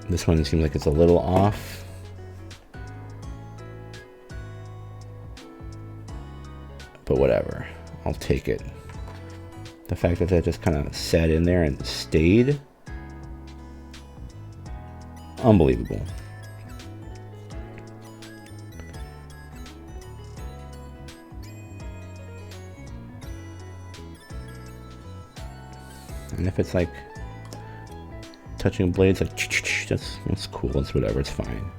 This one seems like it's a little off. But whatever. I'll take it. The fact that just kind of sat in there and stayed. Unbelievable. And if it's like touching blades, like that's cool. It's whatever. It's fine.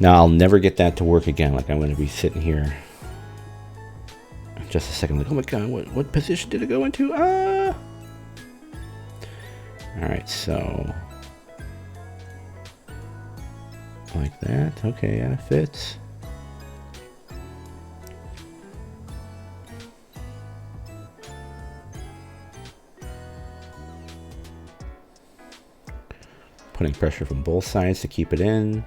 Now I'll never get that to work again. Like I'm going to be sitting here just a second, like, oh my god, what position did it go into? Ah! Alright, so like that. Okay, yeah, it fits. Putting pressure from both sides to keep it in.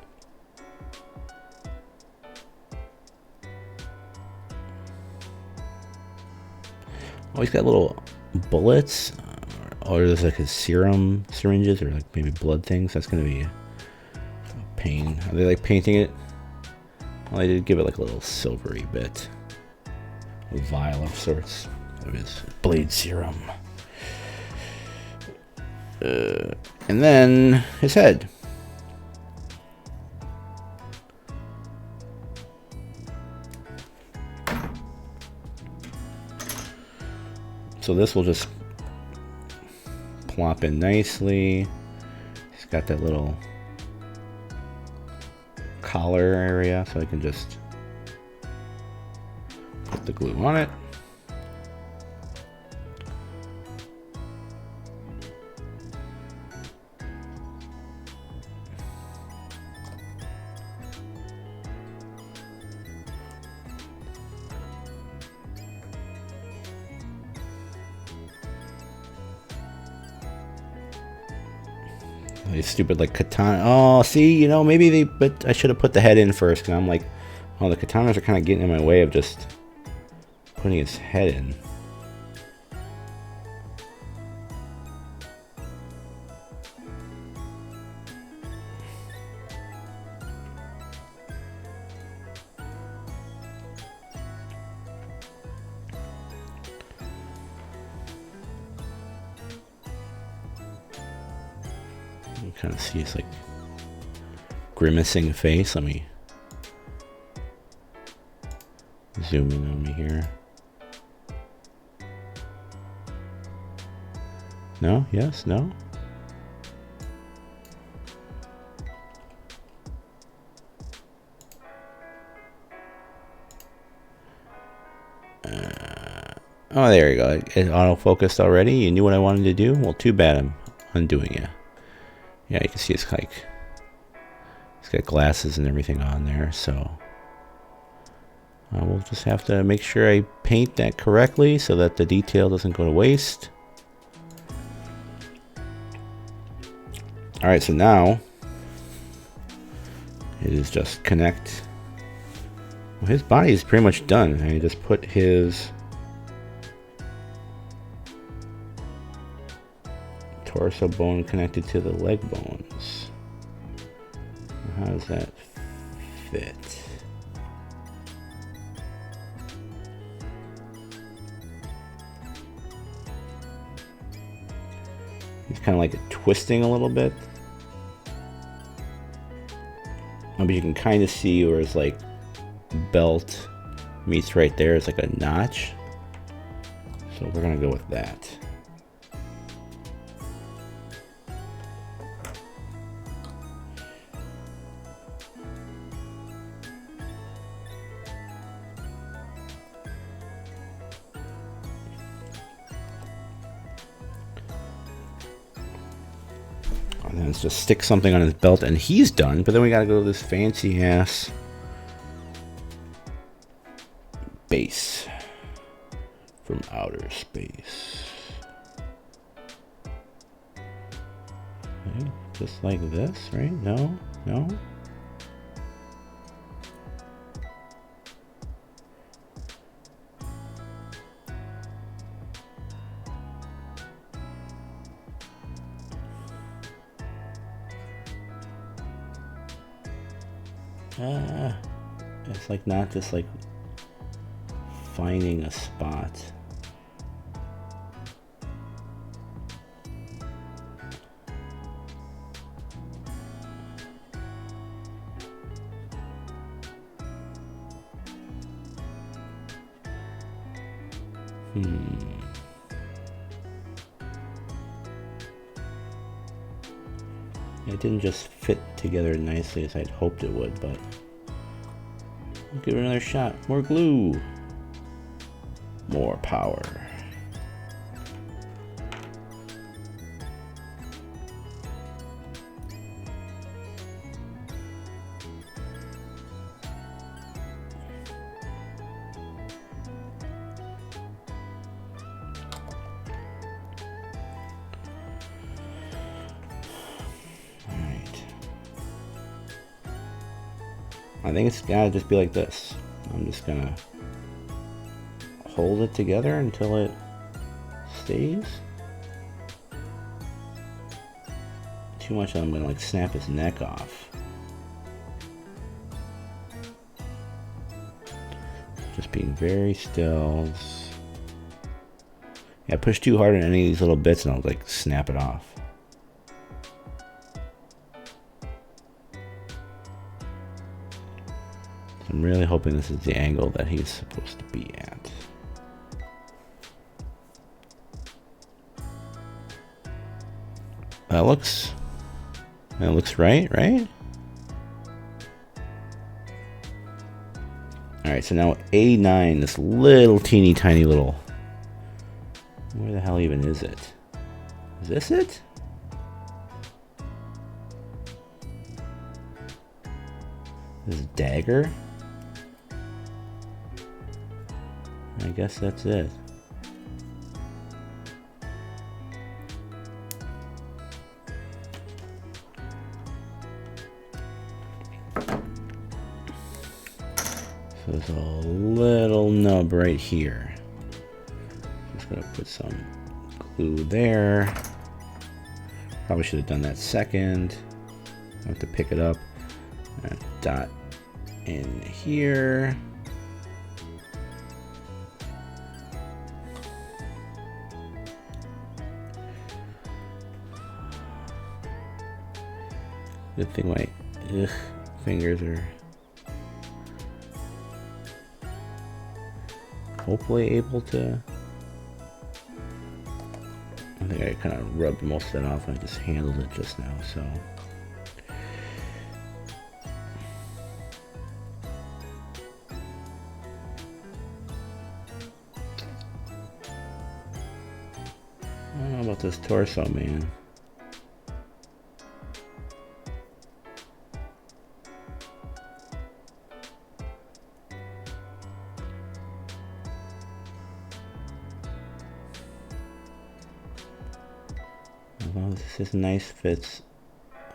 Oh, he's got little bullets. Or there's like his serum syringes or like maybe blood things. That's going to be a pain. Are they like painting it? Well, they did give it like a little silvery bit. A vial of sorts of his blade serum. And then his head. So this will just plop in nicely. He's got that little collar area, so I can just put the glue on it. These stupid like katana. Oh, see, you know, maybe they. But I should have put the head in first. Cause I'm like, oh, the katanas are kind of getting in my way of just putting his head in. You kind of see his like grimacing face. Let me zoom in on me here. No? Yes? No? Oh, there you go. It auto-focused already. You knew what I wanted to do? Well, too bad I'm undoing it. Yeah, you can see it's like it's got glasses and everything on there, so we'll just have to make sure I paint that correctly so that the detail doesn't go to waste. Alright, so now it is just connect. Well, his body is pretty much done. I just put his torso bone connected to the leg bones. How does that fit? He's kind of like twisting a little bit. But you can kind of see where his like belt meets right there. It's like a notch. So we're gonna go with that. And then let's just stick something on his belt and he's done. But then we gotta go to this fancy ass base from outer space. Okay, just like this, right? No, no. It's like not just like finding a spot. It didn't just fit together nicely as I'd hoped it would, but I'll give it another shot. More glue. More power. I think it's gotta just be like this. I'm just gonna hold it together until it stays. Too much, I'm gonna like snap his neck off. Just being very still. Yeah, push too hard on any of these little bits and I'll like snap it off. I'm really hoping this is the angle that he's supposed to be at. That looks right, right? Alright, so now A9, this little teeny tiny little... Where the hell even is it? Is this it? This dagger? I guess that's it. So there's a little nub right here. Just gonna put some glue there. Probably should have done that second. I have to pick it up. And dot in here. Good thing my fingers are hopefully able to. I think I kind of rubbed most of that off and I just handled it just now, so. I don't know about this torso, man. As long as this is nice fits,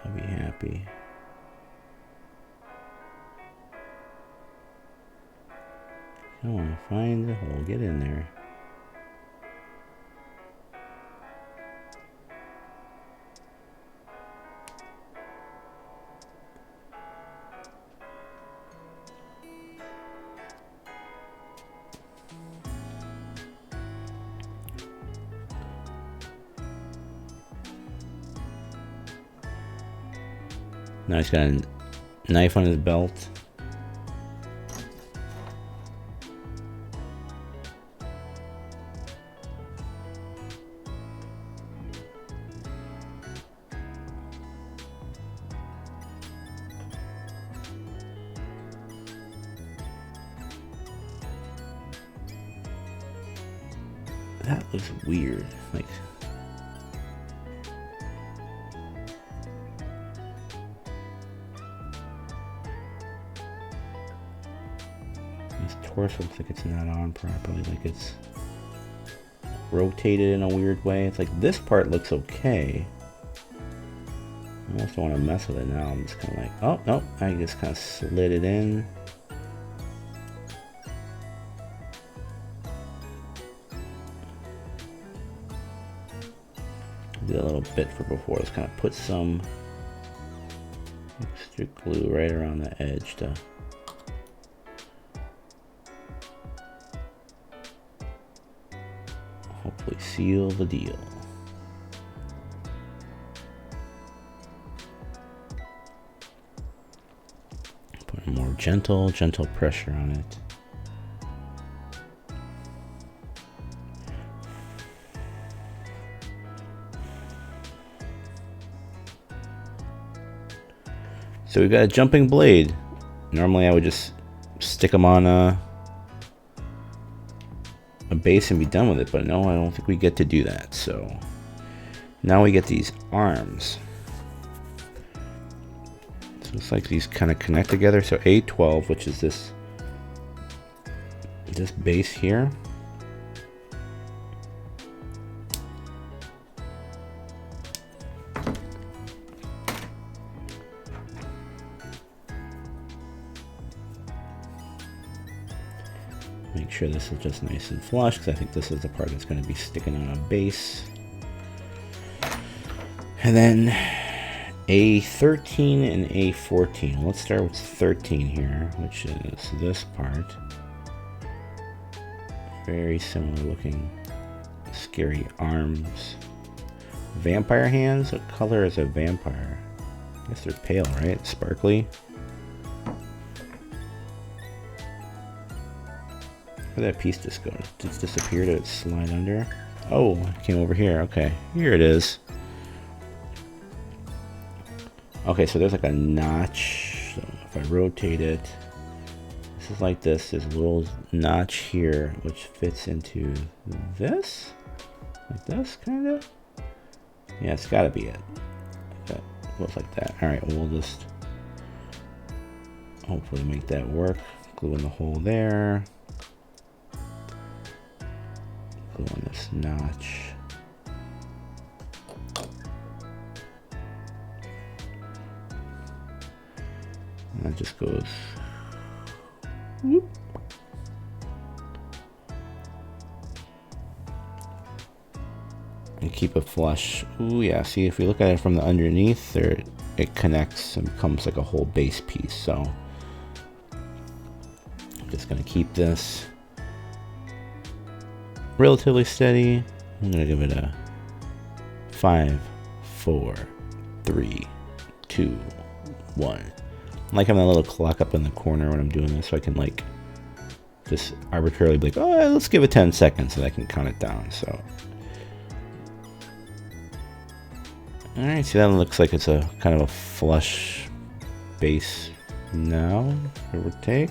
I'll be happy. Come on, find the hole, get in there. Now he's got a knife on his belt. That looks weird. Like, his torso looks like it's not on properly, like it's rotated in a weird way. It's like this part looks okay. I almost don't want to mess with it now. I'm just kind of like, oh, no, I just kind of slid it in. Did a little bit for before. Let's kind of put some extra glue right around the edge to hopefully seal the deal. Put a more gentle pressure on it. So we've got a jumping blade. Normally I would just stick them on a base and be done with it, but no, I don't think we get to do that. So now we get these arms. So it's like these kind of connect together. So A12, which is this base here. make sure this is just nice and flush, because I think this is the part that's going to be sticking on a base. And then A13 and A14. Let's start with 13 here, which is this part. Very similar looking, scary arms. Vampire hands? What color is a vampire? I guess they're pale, right? Sparkly. Where'd that piece just go? Did it disappear? Did it slide under? Oh, it came over here. Okay, here it is. Okay, so there's like a notch. So if I rotate it, this is like this. There's a little notch here, which fits into this. Like this, kind of. Yeah, it's got to be it. That looks like that. All right, we'll just hopefully make that work. Glue in the hole there. Glue on this notch. And that just goes. Whoop. And keep it flush. Ooh, yeah. See, if we look at it from the underneath, there it connects and becomes like a whole base piece. So I'm just gonna keep this relatively steady. I'm gonna give it a 5, 4, 3, 2, 1. I'm like having a little clock up in the corner when I'm doing this, so I can like just arbitrarily be like, oh, let's give it 10 seconds, so I can count it down. So. Alright, see, that looks like it's a kind of a flush base now, give or take.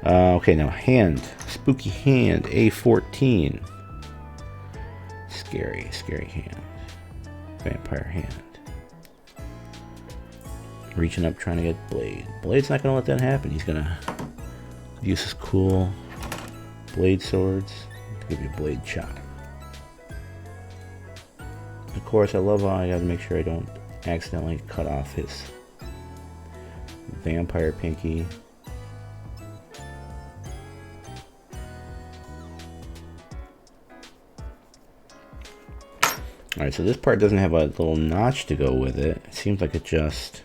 Okay, now hand. Spooky hand, A14. Scary, scary hand. Vampire hand. Reaching up, trying to get Blade. Blade's not going to let that happen. He's going to use his cool blade swords to give you a blade chop. Of course, I love how I gotta make sure I don't accidentally cut off his vampire pinky. Alright, so this part doesn't have a little notch to go with it. It seems like it just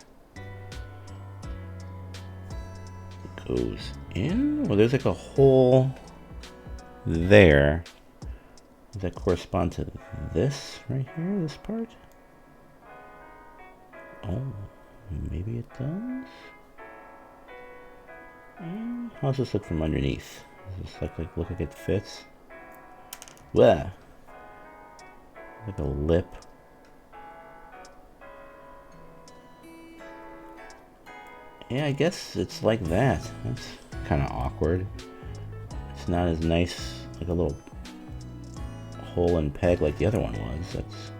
goes in. Well, there's like a hole there. Does that correspond to this right here, this part? Oh, maybe it does? How does this look from underneath? Does this look like it fits? Wah! Like a lip. Yeah, I guess it's like that. That's kind of awkward. It's not as nice, like a little hole and peg like the other one was. That's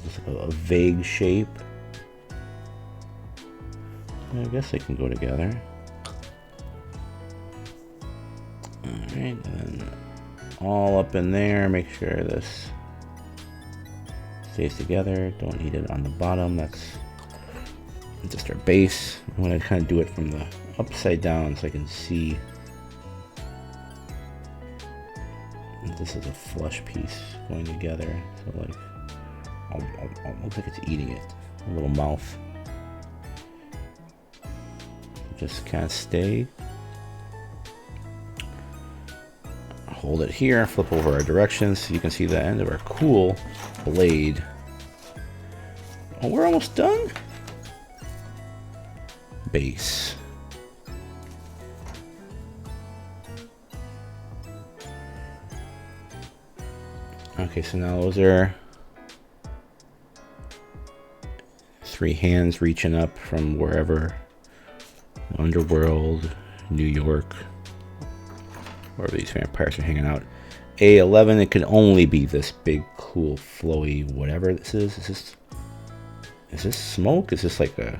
just like a vague shape. I guess they can go together. Alright, and then all up in there, make sure this stays together. Don't need it on the bottom. That's just our base. I'm going to kind of do it from the upside down so I can see. This is a flush piece going together, so like, looks like it's eating it. A little mouth. Just kind of stay. Hold it here, flip over our directions so you can see the end of our cool blade. Oh, we're almost done? Base. Okay, so now those are 3 hands reaching up from wherever, Underworld, New York, wherever these vampires are hanging out. A11, it could only be this big, cool, flowy, whatever this is. Is this smoke? Is this like some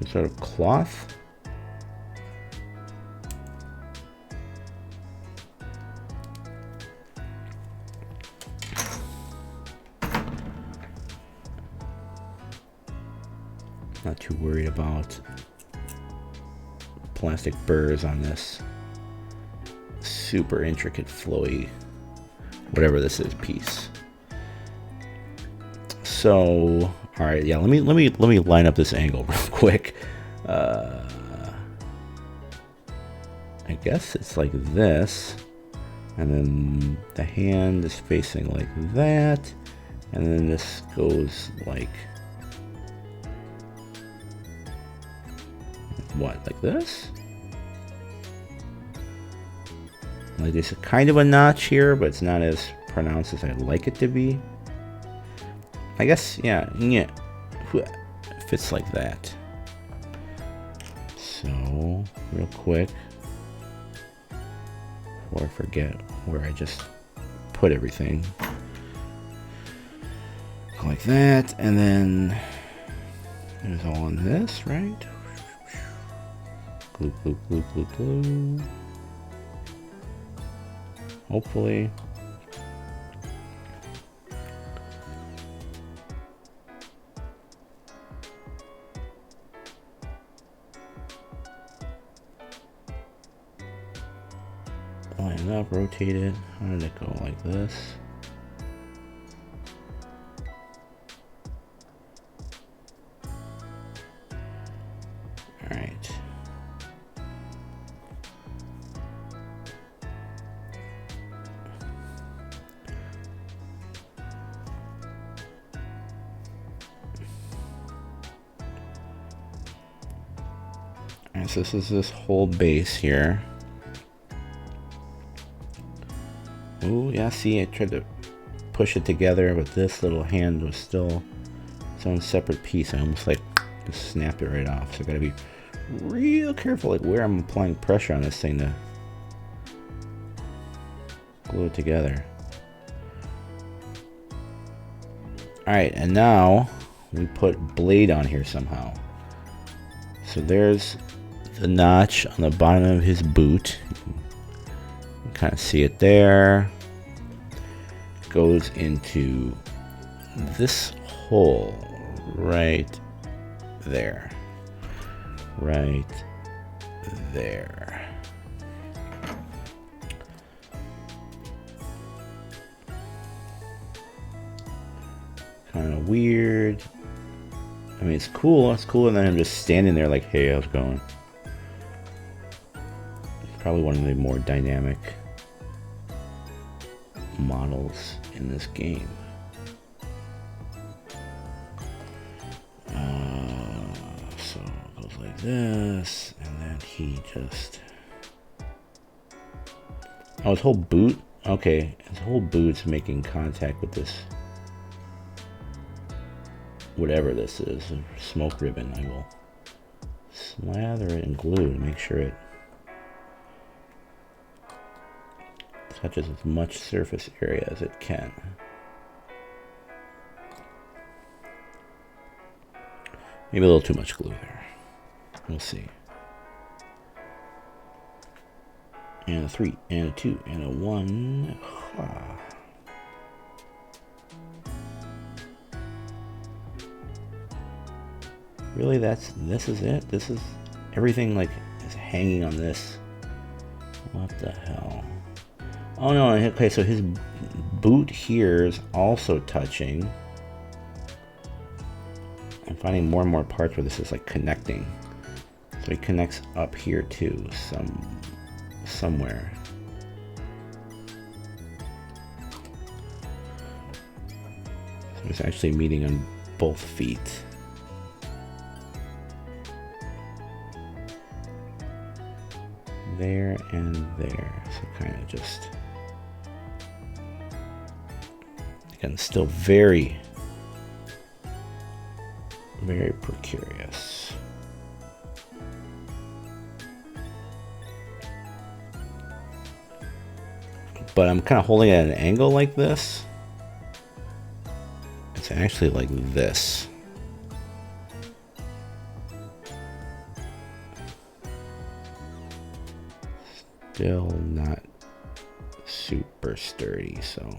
sort of cloth? Not too worried about plastic burrs on this super intricate flowy, whatever this is, piece. So, all right, yeah, let me line up this angle real quick. I guess it's like this, and then the hand is facing like that, and then this goes like what, like this? Like there's a kind of a notch here, but it's not as pronounced as I'd like it to be. I guess, yeah, fits like that. So, real quick, before I forget where I just put everything, go like that, and then there's all on this, right? Glue, glue, glue, glue, glue. Hopefully. Line it up, rotate it. How did it go? Like this? Alright. Alright, so this is this whole base here. Oh, yeah, see, I tried to push it together, but this little hand was still its own separate piece. I almost like just snapped it right off. So I gotta be real careful like where I'm applying pressure on this thing to glue it together. Alright, and now we put blade on here somehow. So there's the notch on the bottom of his boot. You can kind of see it there. Goes into this hole right there. Right there. Kind of weird. I mean, it's cool. It's cool, and then I'm just standing there like, hey, how's it going? It's probably one of the more dynamic models in this game. So it goes like this, and then he just... Oh, his whole boot? Okay, his whole boot's making contact with this, whatever this is, a smoke ribbon. I will slather it in glue to make sure it touches as much surface area as it can. Maybe a little too much glue there. We'll see. And a 3, and a 2, and a 1. Really, this is it? This is everything, like, is hanging on this. What the hell? Oh no, okay, so his boot here is also touching. I'm finding more and more parts where this is like connecting. So he connects up here too, somewhere. So it's actually meeting on both feet. There and there. So kind of just... Again, still very, very precarious. But I'm kind of holding it at an angle like this. It's actually like this. Still not super sturdy, so...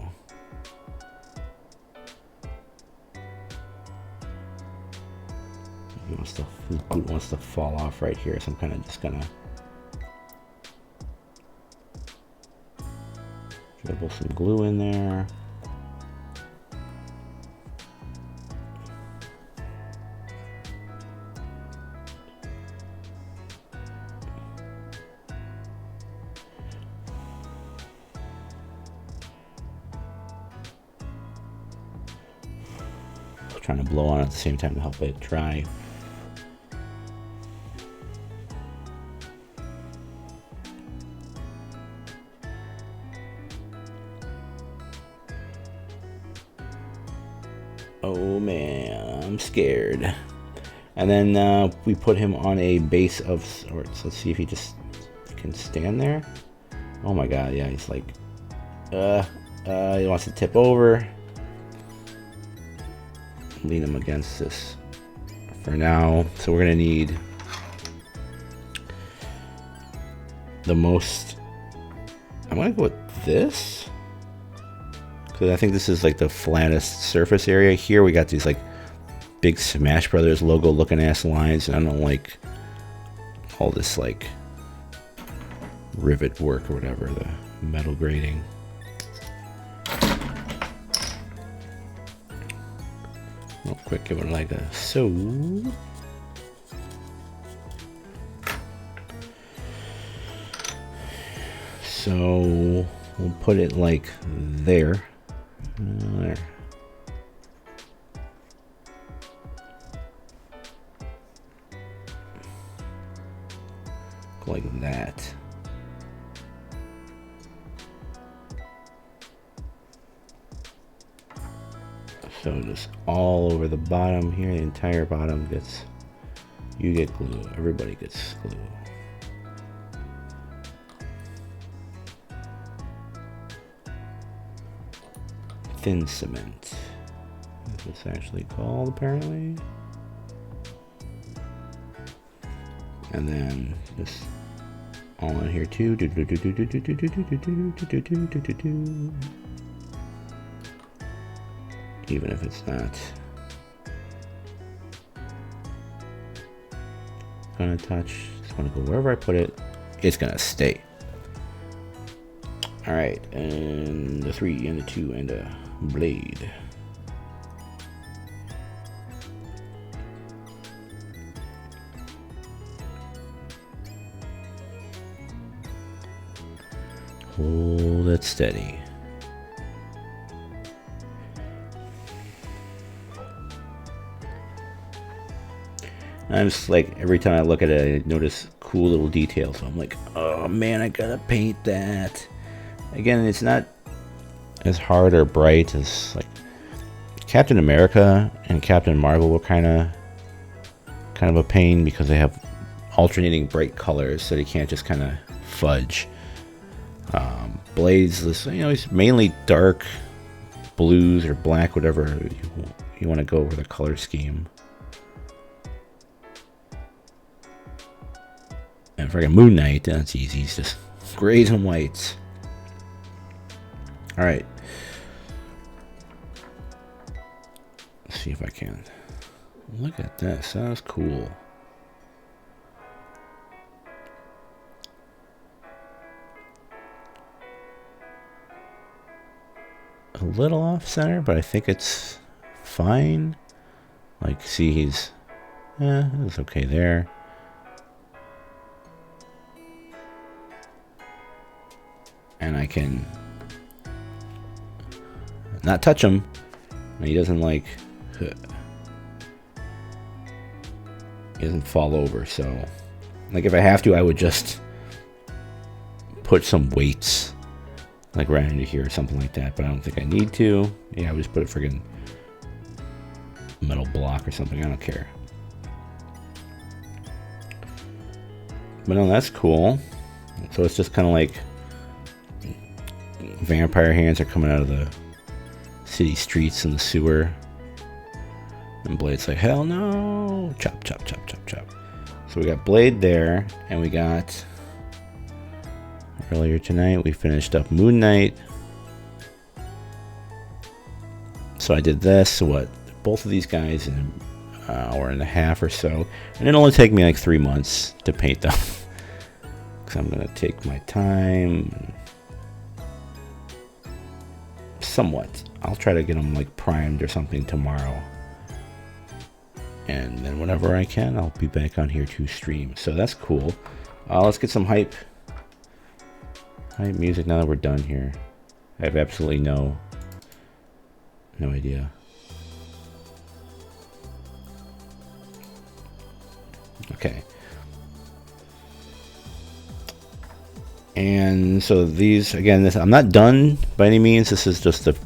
His boot wants to fall off right here, so I'm kind of just gonna Dribble some glue in there. Trying to blow on it at the same time to help it dry. Oh man, I'm scared. And then we put him on a base of sorts. Let's see if he just can stand there. Oh my god, yeah, he's like, he wants to tip over. Lean him against this for now. So we're gonna need the most. I'm gonna go with this because I think this is like the flattest surface area. Here we got these like big Smash Brothers logo looking ass lines, and I don't like all this like rivet work or whatever, the metal grating. Real quick, give it like a so. So we'll put it like there. There. Like that. So just all over the bottom here, the entire bottom gets, you get glue, everybody gets glue. Thin cement. That's what it's actually called apparently. And then just all in here too. Even if it's not gonna touch, just wanna go wherever I put it, it's gonna stay. All right, and the 3 and the 2 and a blade. Hold it steady. I'm just like, every time I look at it, I notice cool little details. So I'm like, oh man, I gotta paint that. Again, it's not as hard or bright as like Captain America and Captain Marvel were kind of a pain because they have alternating bright colors, so they can't just kind of fudge. Blade's this, you know, he's mainly dark blues or black, whatever you want to go over the color scheme. And for Moon Knight, that's easy. It's just grays and whites. All right. Let's see if I can. Look at this. That's cool. A little off center, but I think it's fine. Like, see, he's, it's okay there. And I can not touch him. And he doesn't like, he doesn't fall over. So, like, if I have to, I would just put some weights like right under here or something like that, but I don't think I need to. Yeah, I would just put a friggin' metal block or something. I don't care. But no, that's cool. So it's just kind of like vampire hands are coming out of the city streets and the sewer. And Blade's like, hell no! Chop, chop, chop, chop, chop. So we got Blade there, and we got, earlier tonight, we finished up Moon Knight. So I did this, so what, both of these guys in an hour and a half or so. And it'll only take me like 3 months to paint them. Because I'm going to take my time. somewhat. I'll try to get them like primed or something tomorrow. And then whenever I can, I'll be back on here to stream. So that's cool. Let's get some hype music now that we're done here. I have absolutely no idea. Okay. And so these, again, I'm not done by any means. This is just the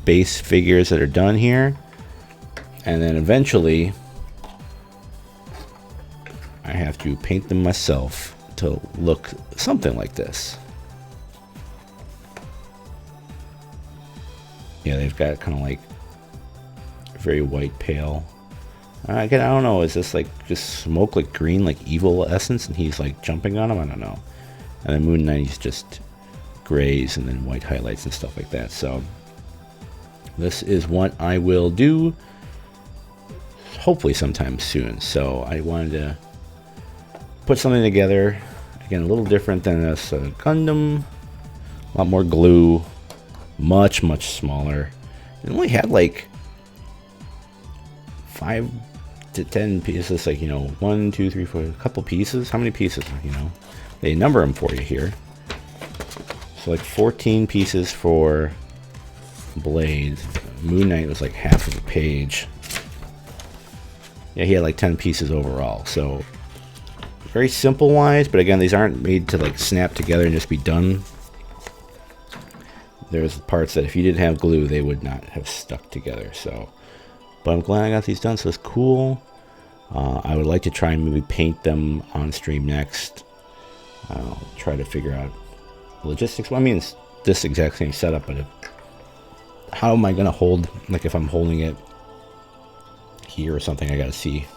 base figures that are done here. And then eventually I have to paint them myself to look something like this. Yeah, they've got kind of like very white pale. Again, I don't know, is this like just smoke like green, like evil essence, and he's like jumping on him? I don't know. And then Moon Knight, he's just grays and then white highlights and stuff like that. So this is what I will do hopefully sometime soon. So I wanted to put something together, again, a little different than this Gundam, a lot more glue, much smaller. It only had like 5 to 10 pieces, like, you know, 1, 2, 3, 4, a couple pieces. How many pieces, you know? They number them for you here. So like 14 pieces for Blade. Moon Knight was like half of a page. Yeah, he had like 10 pieces overall. So very simple wise, but again, these aren't made to like snap together and just be done. There's parts that if you didn't have glue, they would not have stuck together. So, but I'm glad I got these done, so it's cool. I would like to try and maybe paint them on stream next. I'll try to figure out logistics. Well, I mean, it's this exact same setup, but how am I going to hold, like if I'm holding it here or something, I got to see.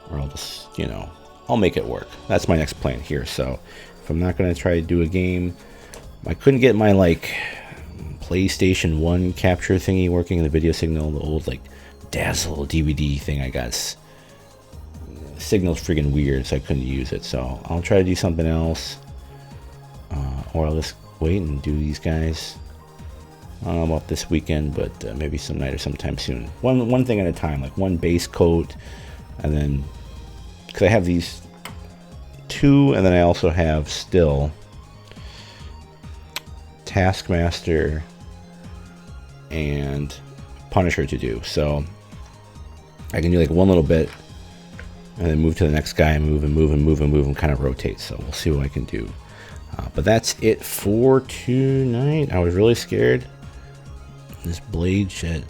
Or I'll just, you know, I'll make it work. That's my next plan here. So if I'm not going to try to do a game, I couldn't get my like PlayStation 1 capture thingy working in the video signal, the old like Dazzle DVD thing I got. Signal's freaking weird, so I couldn't use it. So I'll try to do something else, or I'll just wait and do these guys. I don't know about this weekend, but maybe some night or sometime soon. One thing at a time, like one base coat, and then because I have these 2, and then I also have still Taskmaster and Punisher to do. So I can do like one little bit and then move to the next guy and move and kind of rotate. So we'll see what I can do. But that's it for tonight. I was really scared this blade shit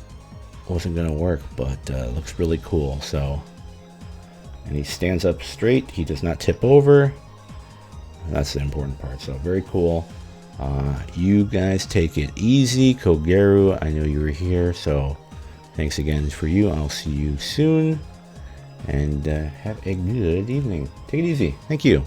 wasn't gonna work, but looks really cool. So, and he stands up straight, he does not tip over. That's the important part. So very cool. You guys take it easy. Kogeru, I know you were here, so thanks again for you. I'll see you soon, and have a good evening. Take it easy. Thank you.